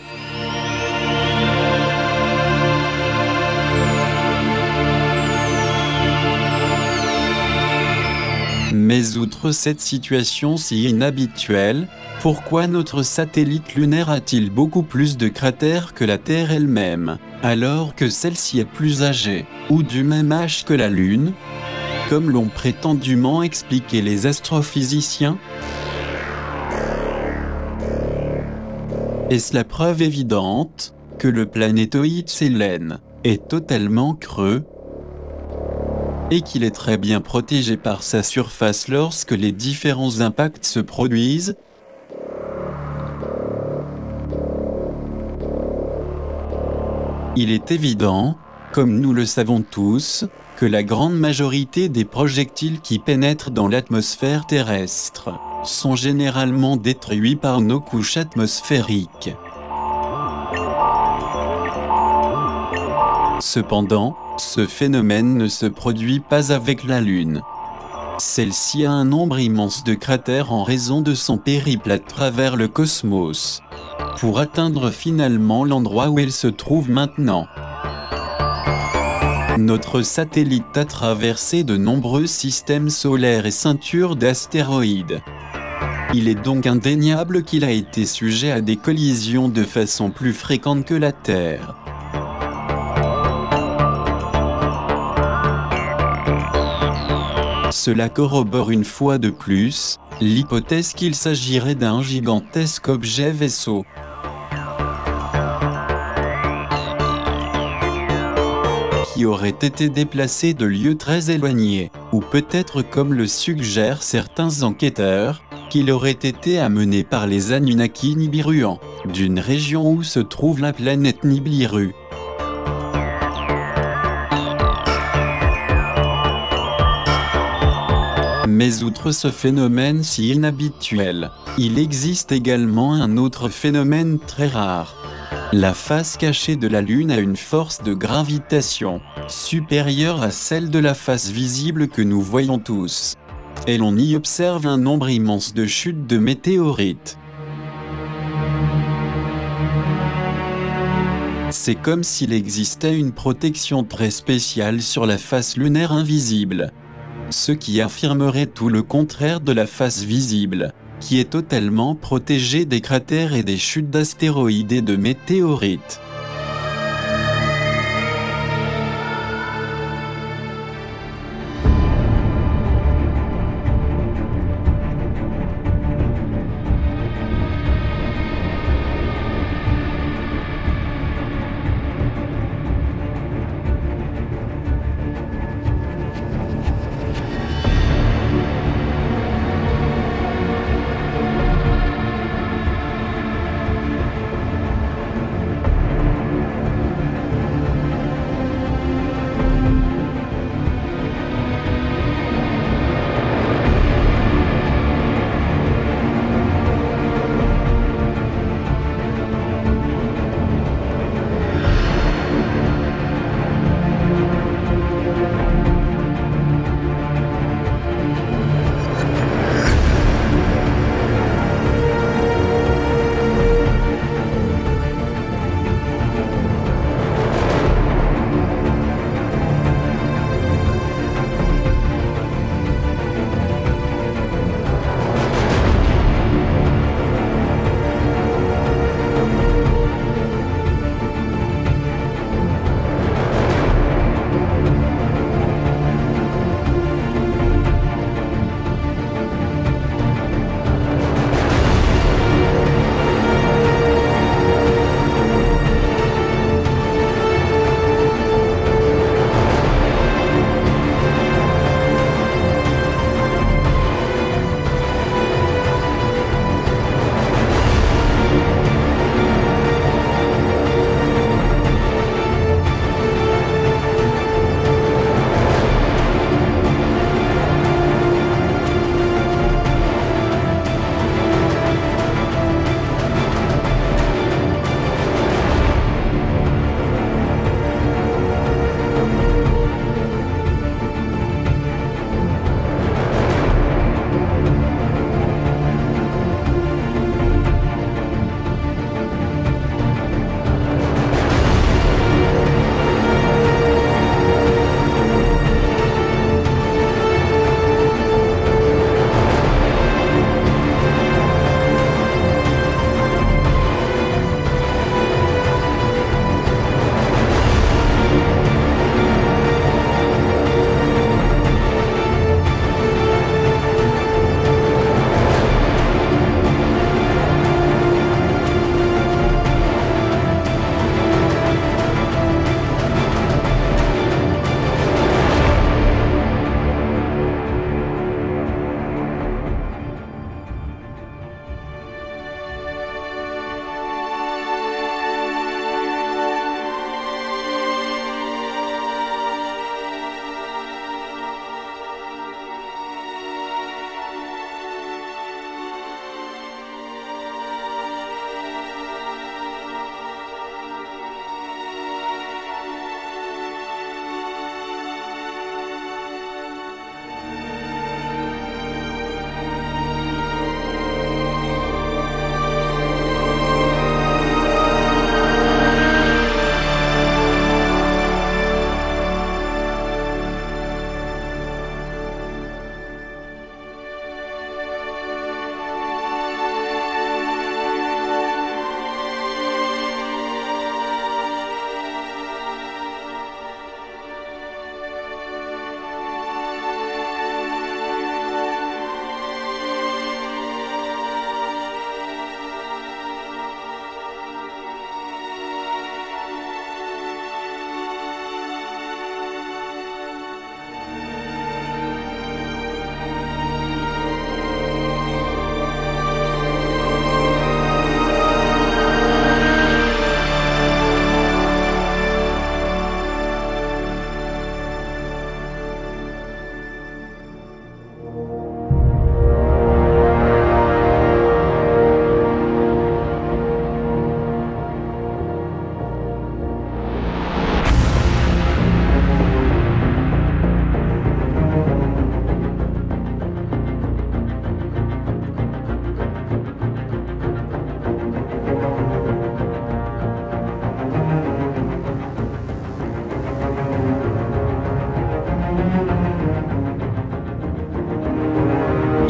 Mais outre cette situation si inhabituelle, pourquoi notre satellite lunaire a-t-il beaucoup plus de cratères que la Terre elle-même, alors que celle-ci est plus âgée, ou du même âge que la Lune, comme l'ont prétendument expliqué les astrophysiciens? Est-ce la preuve évidente que le planétoïde Sélène est totalement creux et qu'il est très bien protégé par sa surface lorsque les différents impacts se produisent? Il est évident, comme nous le savons tous, que la grande majorité des projectiles qui pénètrent dans l'atmosphère terrestre sont généralement détruits par nos couches atmosphériques. Cependant, ce phénomène ne se produit pas avec la Lune. Celle-ci a un nombre immense de cratères en raison de son périple à travers le cosmos, pour atteindre finalement l'endroit où elle se trouve maintenant. Notre satellite a traversé de nombreux systèmes solaires et ceintures d'astéroïdes. Il est donc indéniable qu'il a été sujet à des collisions de façon plus fréquente que la Terre. Cela corrobore une fois de plus l'hypothèse qu'il s'agirait d'un gigantesque objet vaisseau. Qui aurait été déplacé de lieux très éloignés, ou peut-être comme le suggèrent certains enquêteurs, qu'il aurait été amené par les Anunnaki Nibiruans, d'une région où se trouve la planète Nibiru. Mais outre ce phénomène si inhabituel, il existe également un autre phénomène très rare. La face cachée de la Lune a une force de gravitation supérieure à celle de la face visible que nous voyons tous. Et l'on y observe un nombre immense de chutes de météorites. C'est comme s'il existait une protection très spéciale sur la face lunaire invisible. Ce qui affirmerait tout le contraire de la face visible, qui est totalement protégée des cratères et des chutes d'astéroïdes et de météorites.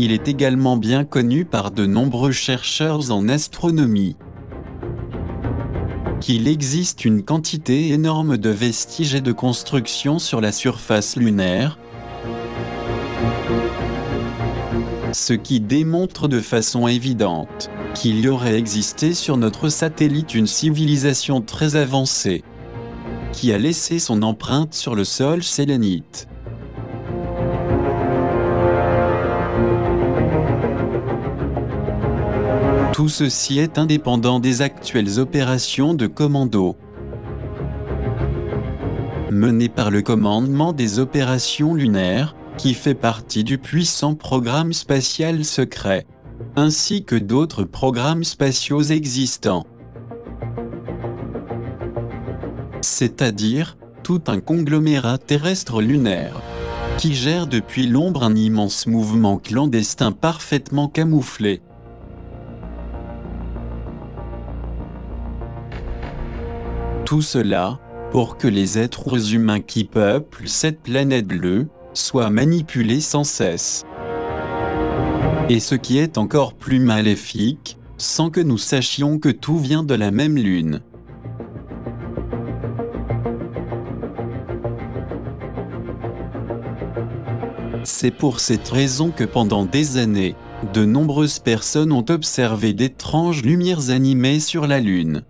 Il est également bien connu par de nombreux chercheurs en astronomie qu'il existe une quantité énorme de vestiges et de constructions sur la surface lunaire, ce qui démontre de façon évidente qu'il y aurait existé sur notre satellite une civilisation très avancée, qui a laissé son empreinte sur le sol sélénite. Tout ceci est indépendant des actuelles opérations de commando menées par le commandement des opérations lunaires, qui fait partie du puissant programme spatial secret, ainsi que d'autres programmes spatiaux existants. C'est-à-dire, tout un conglomérat terrestre lunaire, qui gère depuis l'ombre un immense mouvement clandestin parfaitement camouflé. Tout cela, pour que les êtres humains qui peuplent cette planète bleue, soient manipulés sans cesse. Et ce qui est encore plus maléfique, sans que nous sachions que tout vient de la même lune. C'est pour cette raison que pendant des années, de nombreuses personnes ont observé d'étranges lumières animées sur la Lune,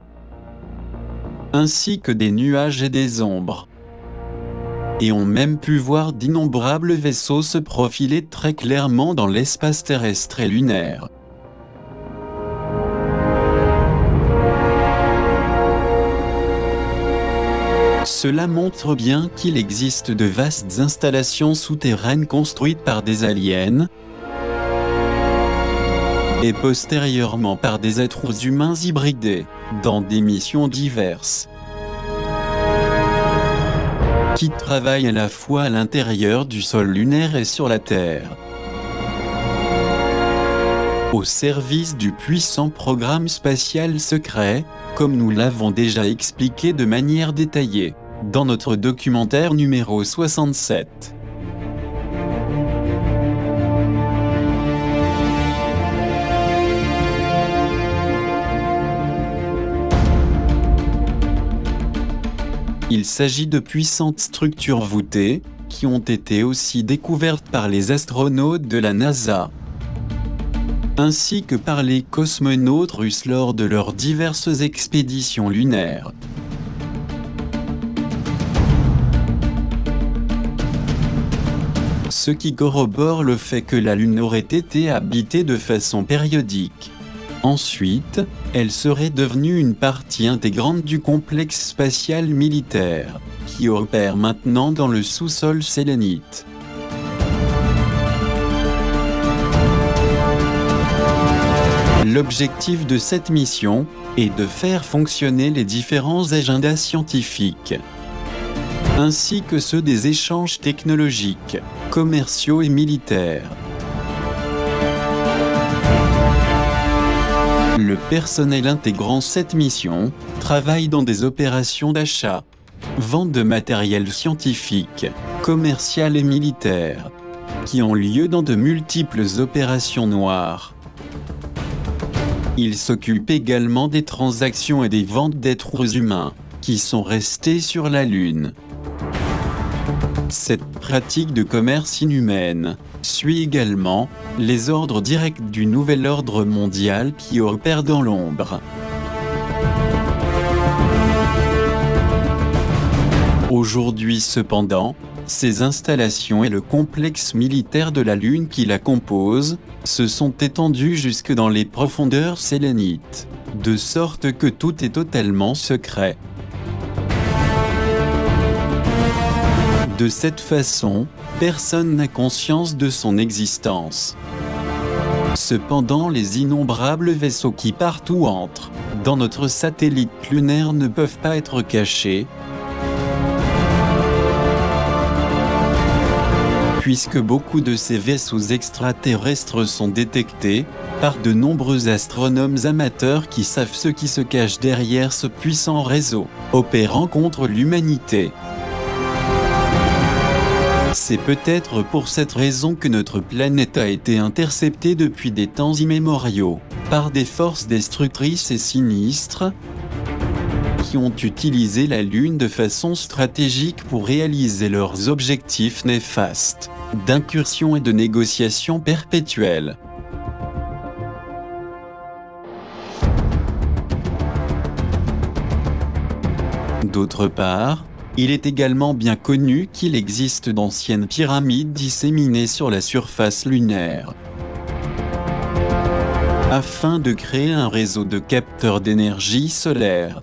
ainsi que des nuages et des ombres, et ont même pu voir d'innombrables vaisseaux se profiler très clairement dans l'espace terrestre et lunaire. Cela montre bien qu'il existe de vastes installations souterraines construites par des aliens, et postérieurement par des êtres humains hybridés, dans des missions diverses, qui travaillent à la fois à l'intérieur du sol lunaire et sur la Terre, au service du puissant programme spatial secret, comme nous l'avons déjà expliqué de manière détaillée, dans notre documentaire numéro 67. Il s'agit de puissantes structures voûtées, qui ont été aussi découvertes par les astronautes de la NASA, ainsi que par les cosmonautes russes lors de leurs diverses expéditions lunaires. Ce qui corrobore le fait que la Lune aurait été habitée de façon périodique. Ensuite, elle serait devenue une partie intégrante du complexe spatial militaire, qui opère maintenant dans le sous-sol sélénite. L'objectif de cette mission est de faire fonctionner les différents agendas scientifiques, ainsi que ceux des échanges technologiques, commerciaux et militaires. Le personnel intégrant cette mission travaille dans des opérations d'achat, vente de matériel scientifique, commercial et militaire, qui ont lieu dans de multiples opérations noires. Il s'occupe également des transactions et des ventes d'êtres humains, qui sont restés sur la Lune. Cette pratique de commerce inhumaine suit également les ordres directs du nouvel ordre mondial qui opère dans l'ombre. Aujourd'hui cependant, ces installations et le complexe militaire de la Lune qui la compose se sont étendus jusque dans les profondeurs sélénites, de sorte que tout est totalement secret. De cette façon, personne n'a conscience de son existence. Cependant, les innombrables vaisseaux qui partout entrent dans notre satellite lunaire ne peuvent pas être cachés, puisque beaucoup de ces vaisseaux extraterrestres sont détectés par de nombreux astronomes amateurs qui savent ce qui se cache derrière ce puissant réseau, opérant contre l'humanité. C'est peut-être pour cette raison que notre planète a été interceptée depuis des temps immémoriaux, par des forces destructrices et sinistres, qui ont utilisé la Lune de façon stratégique pour réaliser leurs objectifs néfastes, d'incursion et de négociation perpétuelle. D'autre part, il est également bien connu qu'il existe d'anciennes pyramides disséminées sur la surface lunaire, afin de créer un réseau de capteurs d'énergie solaire.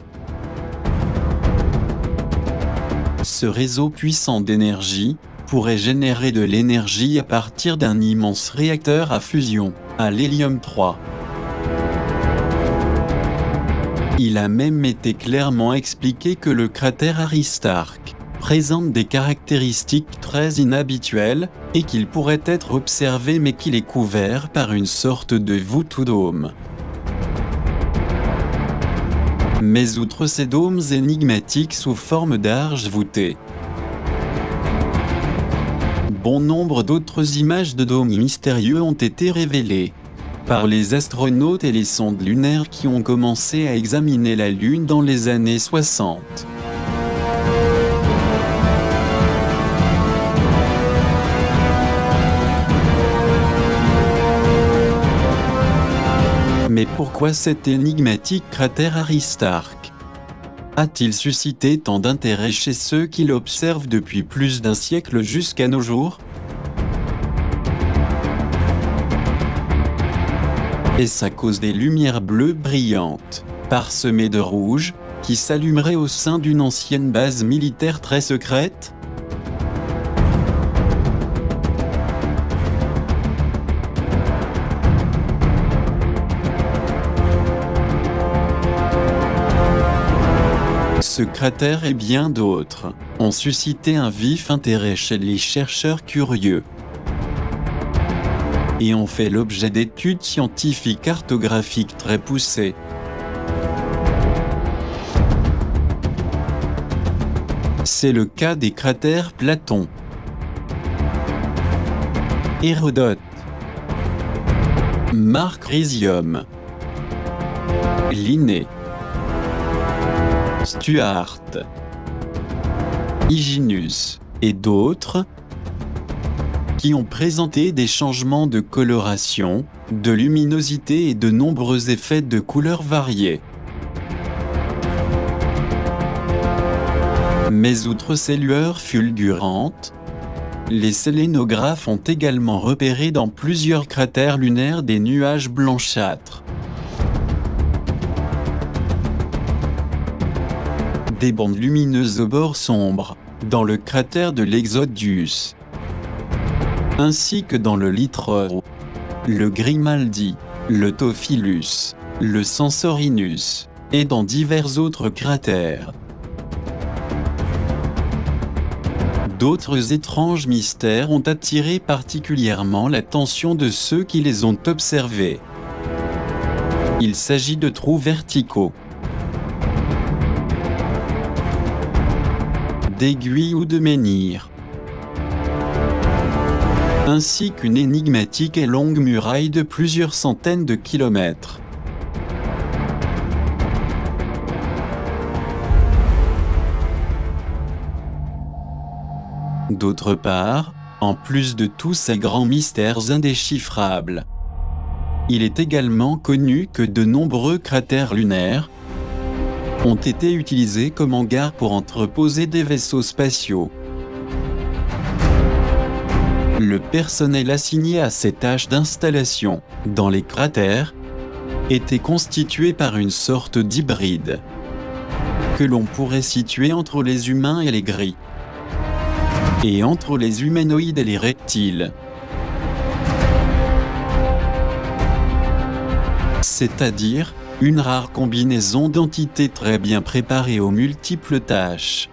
Ce réseau puissant d'énergie pourrait générer de l'énergie à partir d'un immense réacteur à fusion, à l'hélium-3. Il a même été clairement expliqué que le cratère Aristarque présente des caractéristiques très inhabituelles, et qu'il pourrait être observé mais qu'il est couvert par une sorte de voûte ou dôme. Mais outre ces dômes énigmatiques sous forme d'arches voûtées, bon nombre d'autres images de dômes mystérieux ont été révélées par les astronautes et les sondes lunaires qui ont commencé à examiner la Lune dans les années 60. Mais pourquoi cet énigmatique cratère Aristarque a-t-il suscité tant d'intérêt chez ceux qui l'observent depuis plus d'un siècle jusqu'à nos jours? Est-ce à cause des lumières bleues brillantes, parsemées de rouge, qui s'allumeraient au sein d'une ancienne base militaire très secrète? Ce cratère et bien d'autres ont suscité un vif intérêt chez les chercheurs curieux et ont fait l'objet d'études scientifiques cartographiques très poussées. C'est le cas des cratères Platon, Hérodote, Marc Risium, Linné, Stuart, Hyginus, et d'autres, qui ont présenté des changements de coloration, de luminosité et de nombreux effets de couleurs variés. Mais outre ces lueurs fulgurantes, les sélénographes ont également repéré dans plusieurs cratères lunaires des nuages blanchâtres, des bandes lumineuses aux bords sombres, dans le cratère de l'Exodius, ainsi que dans le Littrow, le Grimaldi, le Tophilus, le Censorinus, et dans divers autres cratères. D'autres étranges mystères ont attiré particulièrement l'attention de ceux qui les ont observés. Il s'agit de trous verticaux, d'aiguilles ou de menhirs, ainsi qu'une énigmatique et longue muraille de plusieurs centaines de kilomètres. D'autre part, en plus de tous ces grands mystères indéchiffrables, il est également connu que de nombreux cratères lunaires ont été utilisés comme hangars pour entreposer des vaisseaux spatiaux. Le personnel assigné à ces tâches d'installation dans les cratères était constitué par une sorte d'hybride que l'on pourrait situer entre les humains et les gris, et entre les humanoïdes et les reptiles. C'est-à-dire une rare combinaison d'entités très bien préparées aux multiples tâches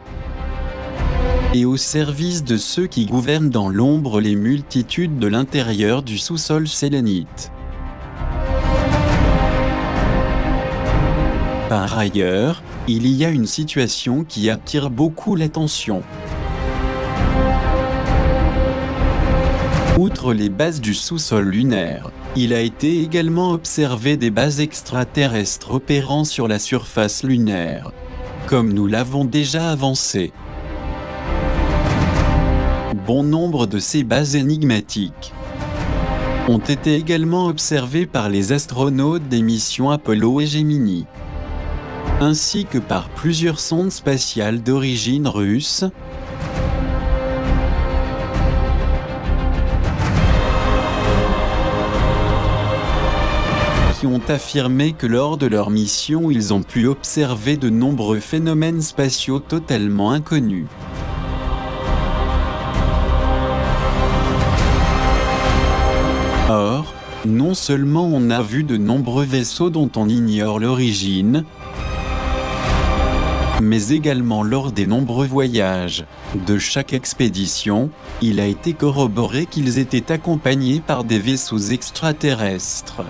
et au service de ceux qui gouvernent dans l'ombre les multitudes de l'intérieur du sous-sol sélénite. Par ailleurs, il y a une situation qui attire beaucoup l'attention. Outre les bases du sous-sol lunaire, il a été également observé des bases extraterrestres opérant sur la surface lunaire, comme nous l'avons déjà avancé. Bon nombre de ces bases énigmatiques ont été également observées par les astronautes des missions Apollo et Gemini, ainsi que par plusieurs sondes spatiales d'origine russe, qui ont affirmé que lors de leur mission ils ont pu observer de nombreux phénomènes spatiaux totalement inconnus. Or, non seulement on a vu de nombreux vaisseaux dont on ignore l'origine, mais également lors des nombreux voyages de chaque expédition, il a été corroboré qu'ils étaient accompagnés par des vaisseaux extraterrestres.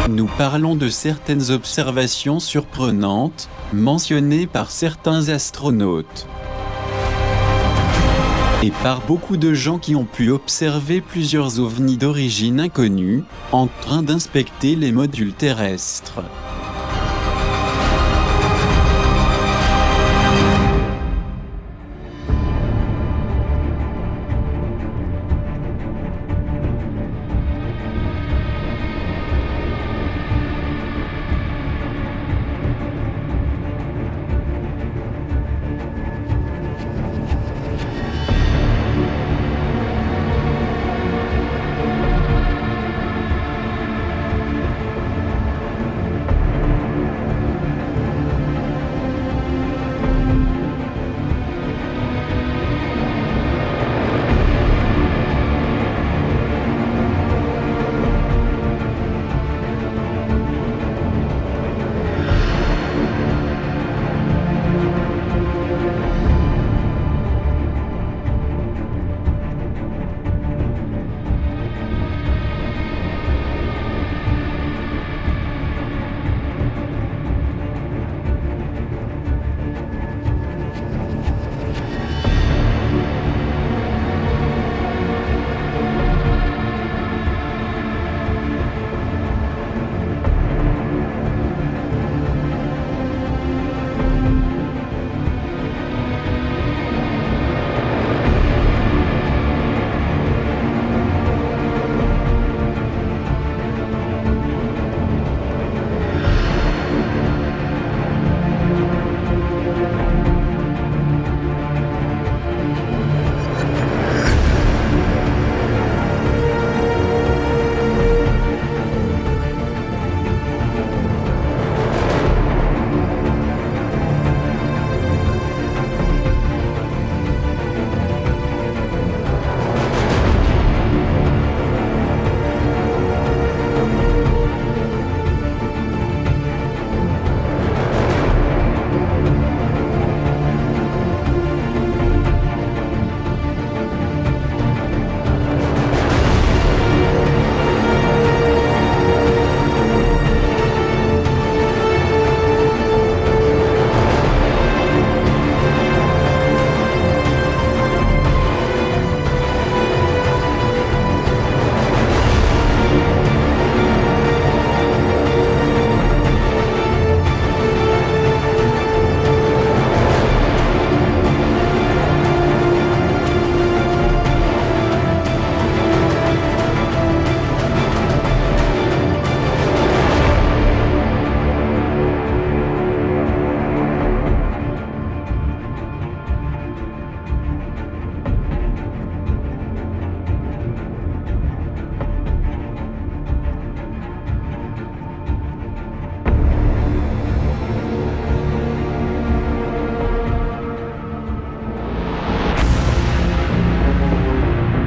Nous parlons de certaines observations surprenantes, mentionnées par certains astronautes, et par beaucoup de gens qui ont pu observer plusieurs ovnis d'origine inconnue, en train d'inspecter les modules terrestres.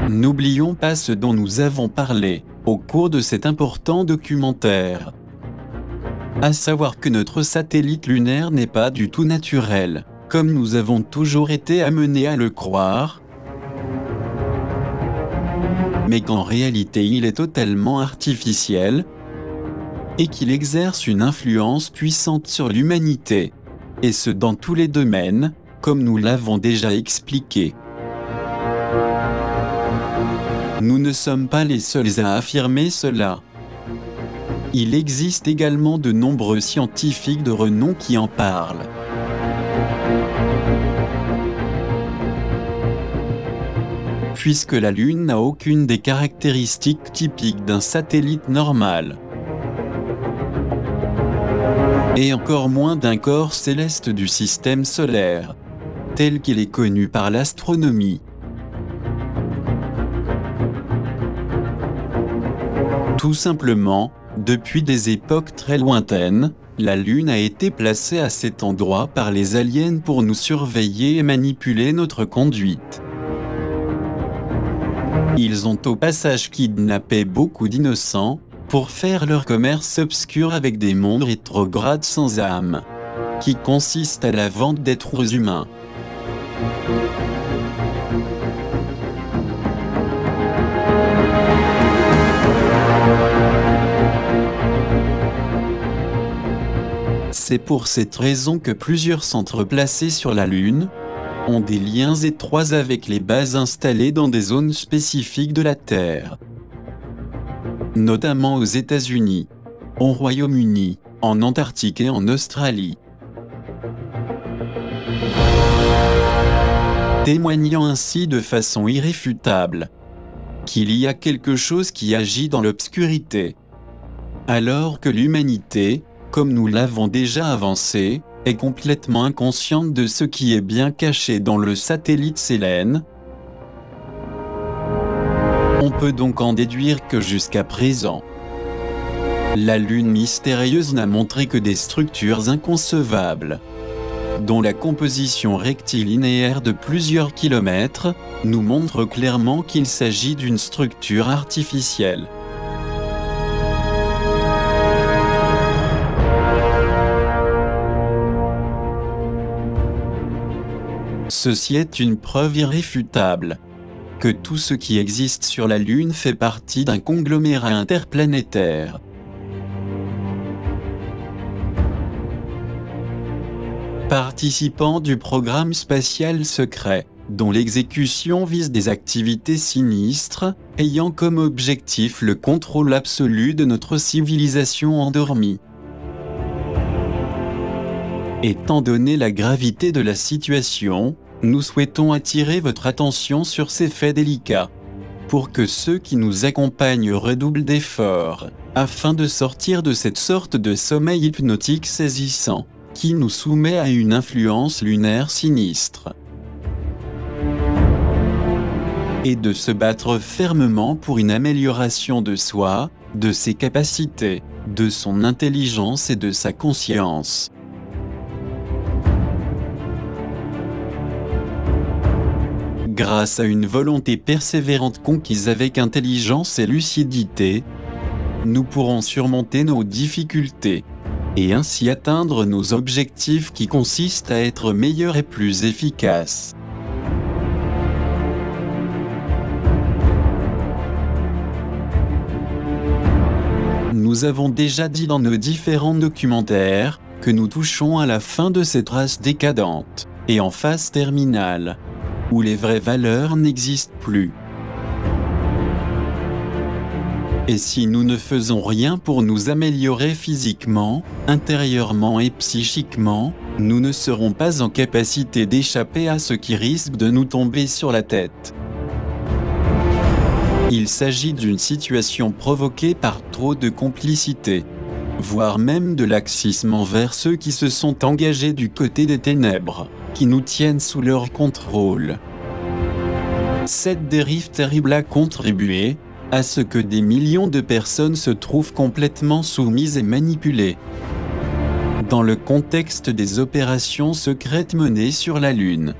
N'oublions pas ce dont nous avons parlé au cours de cet important documentaire. À savoir que notre satellite lunaire n'est pas du tout naturel, comme nous avons toujours été amenés à le croire, mais qu'en réalité il est totalement artificiel, et qu'il exerce une influence puissante sur l'humanité, et ce dans tous les domaines, comme nous l'avons déjà expliqué. Nous ne sommes pas les seuls à affirmer cela. Il existe également de nombreux scientifiques de renom qui en parlent. Puisque la Lune n'a aucune des caractéristiques typiques d'un satellite normal, et encore moins d'un corps céleste du système solaire, tel qu'il est connu par l'astronomie. Tout simplement, depuis des époques très lointaines, la Lune a été placée à cet endroit par les aliens pour nous surveiller et manipuler notre conduite. Ils ont au passage kidnappé beaucoup d'innocents, pour faire leur commerce obscur avec des mondes rétrogrades sans âme, qui consistent à la vente d'êtres humains. C'est pour cette raison que plusieurs centres placés sur la Lune ont des liens étroits avec les bases installées dans des zones spécifiques de la Terre, notamment aux États-Unis, au Royaume-Uni, en Antarctique et en Australie. Témoignant ainsi de façon irréfutable qu'il y a quelque chose qui agit dans l'obscurité, alors que l'humanité, comme nous l'avons déjà avancé, est complètement inconsciente de ce qui est bien caché dans le satellite Sélène. On peut donc en déduire que jusqu'à présent, la Lune mystérieuse n'a montré que des structures inconcevables, dont la composition rectilinéaire de plusieurs kilomètres nous montre clairement qu'il s'agit d'une structure artificielle. Ceci est une preuve irréfutable que tout ce qui existe sur la Lune fait partie d'un conglomérat interplanétaire. Participant du programme spatial secret, dont l'exécution vise des activités sinistres, ayant comme objectif le contrôle absolu de notre civilisation endormie. Étant donné la gravité de la situation, nous souhaitons attirer votre attention sur ces faits délicats, pour que ceux qui nous accompagnent redoublent d'efforts, afin de sortir de cette sorte de sommeil hypnotique saisissant, qui nous soumet à une influence lunaire sinistre, et de se battre fermement pour une amélioration de soi, de ses capacités, de son intelligence et de sa conscience. Grâce à une volonté persévérante conquise avec intelligence et lucidité, nous pourrons surmonter nos difficultés, et ainsi atteindre nos objectifs qui consistent à être meilleurs et plus efficaces. Nous avons déjà dit dans nos différents documentaires que nous touchons à la fin de cette race décadente, et en phase terminale, où les vraies valeurs n'existent plus. Et si nous ne faisons rien pour nous améliorer physiquement, intérieurement et psychiquement, nous ne serons pas en capacité d'échapper à ce qui risque de nous tomber sur la tête. Il s'agit d'une situation provoquée par trop de complicité, voire même de laxisme envers ceux qui se sont engagés du côté des ténèbres, qui nous tiennent sous leur contrôle. Cette dérive terrible a contribué à ce que des millions de personnes se trouvent complètement soumises et manipulées. Dans le contexte des opérations secrètes menées sur la Lune,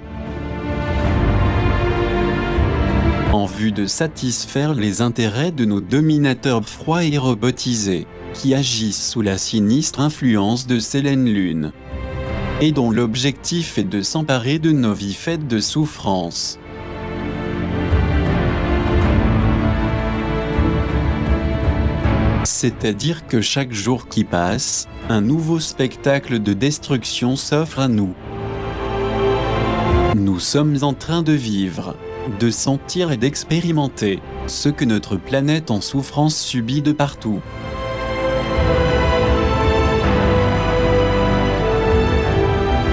en vue de satisfaire les intérêts de nos dominateurs froids et robotisés, qui agissent sous la sinistre influence de Sélène Lune, et dont l'objectif est de s'emparer de nos vies faites de souffrance. C'est-à-dire que chaque jour qui passe, un nouveau spectacle de destruction s'offre à nous. Nous sommes en train de vivre de sentir et d'expérimenter ce que notre planète en souffrance subit de partout.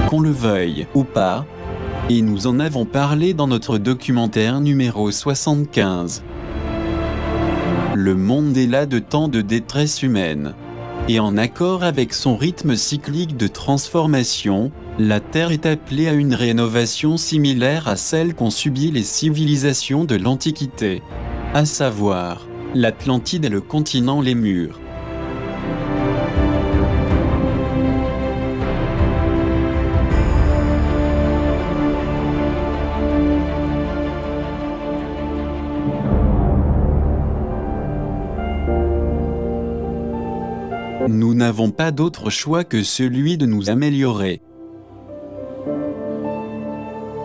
Qu'on le veuille ou pas, et nous en avons parlé dans notre documentaire numéro 75. Le monde est là de tant de détresse humaine. Et en accord avec son rythme cyclique de transformation, la Terre est appelée à une rénovation similaire à celle qu'ont subie les civilisations de l'Antiquité, à savoir l'Atlantide et le continent Lémur. Nous n'avons pas d'autre choix que celui de nous améliorer.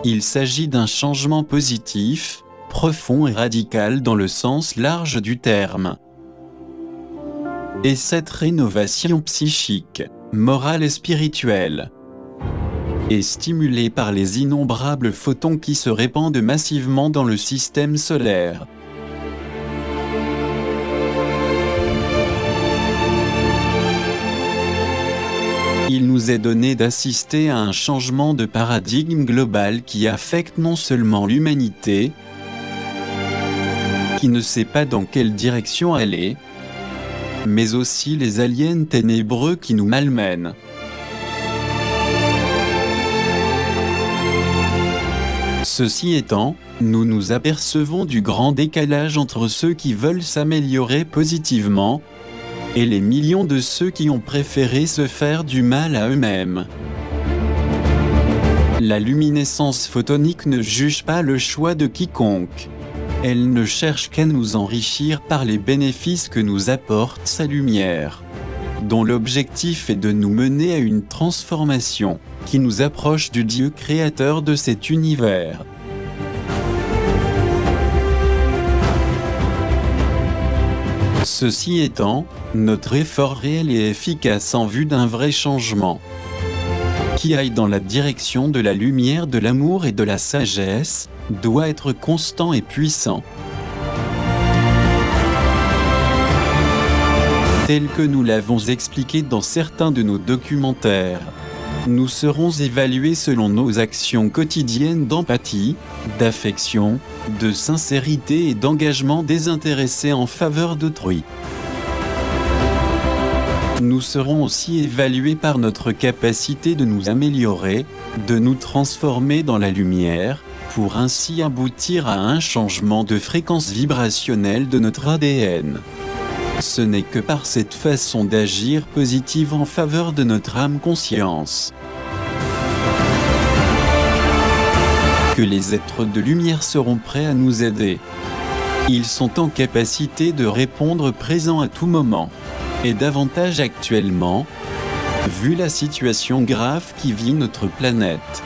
Il s'agit d'un changement positif, profond et radical dans le sens large du terme. Et cette rénovation psychique, morale et spirituelle est stimulée par les innombrables photons qui se répandent massivement dans le système solaire. Il nous est donné d'assister à un changement de paradigme global qui affecte non seulement l'humanité, qui ne sait pas dans quelle direction aller, mais aussi les aliens ténébreux qui nous malmènent. Ceci étant, nous nous apercevons du grand décalage entre ceux qui veulent s'améliorer positivement et les millions de ceux qui ont préféré se faire du mal à eux-mêmes. La luminescence photonique ne juge pas le choix de quiconque. Elle ne cherche qu'à nous enrichir par les bénéfices que nous apporte sa lumière, dont l'objectif est de nous mener à une transformation qui nous approche du Dieu créateur de cet univers. Ceci étant, notre effort réel et efficace en vue d'un vrai changement, qui aille dans la direction de la lumière, de l'amour et de la sagesse, doit être constant et puissant. Tel que nous l'avons expliqué dans certains de nos documentaires, nous serons évalués selon nos actions quotidiennes d'empathie, d'affection, de sincérité et d'engagement désintéressé en faveur d'autrui. Nous serons aussi évalués par notre capacité de nous améliorer, de nous transformer dans la lumière, pour ainsi aboutir à un changement de fréquence vibrationnelle de notre ADN. Ce n'est que par cette façon d'agir positive en faveur de notre âme-conscience que les êtres de lumière seront prêts à nous aider. Ils sont en capacité de répondre présent à tout moment, et davantage actuellement, vu la situation grave qui vit notre planète.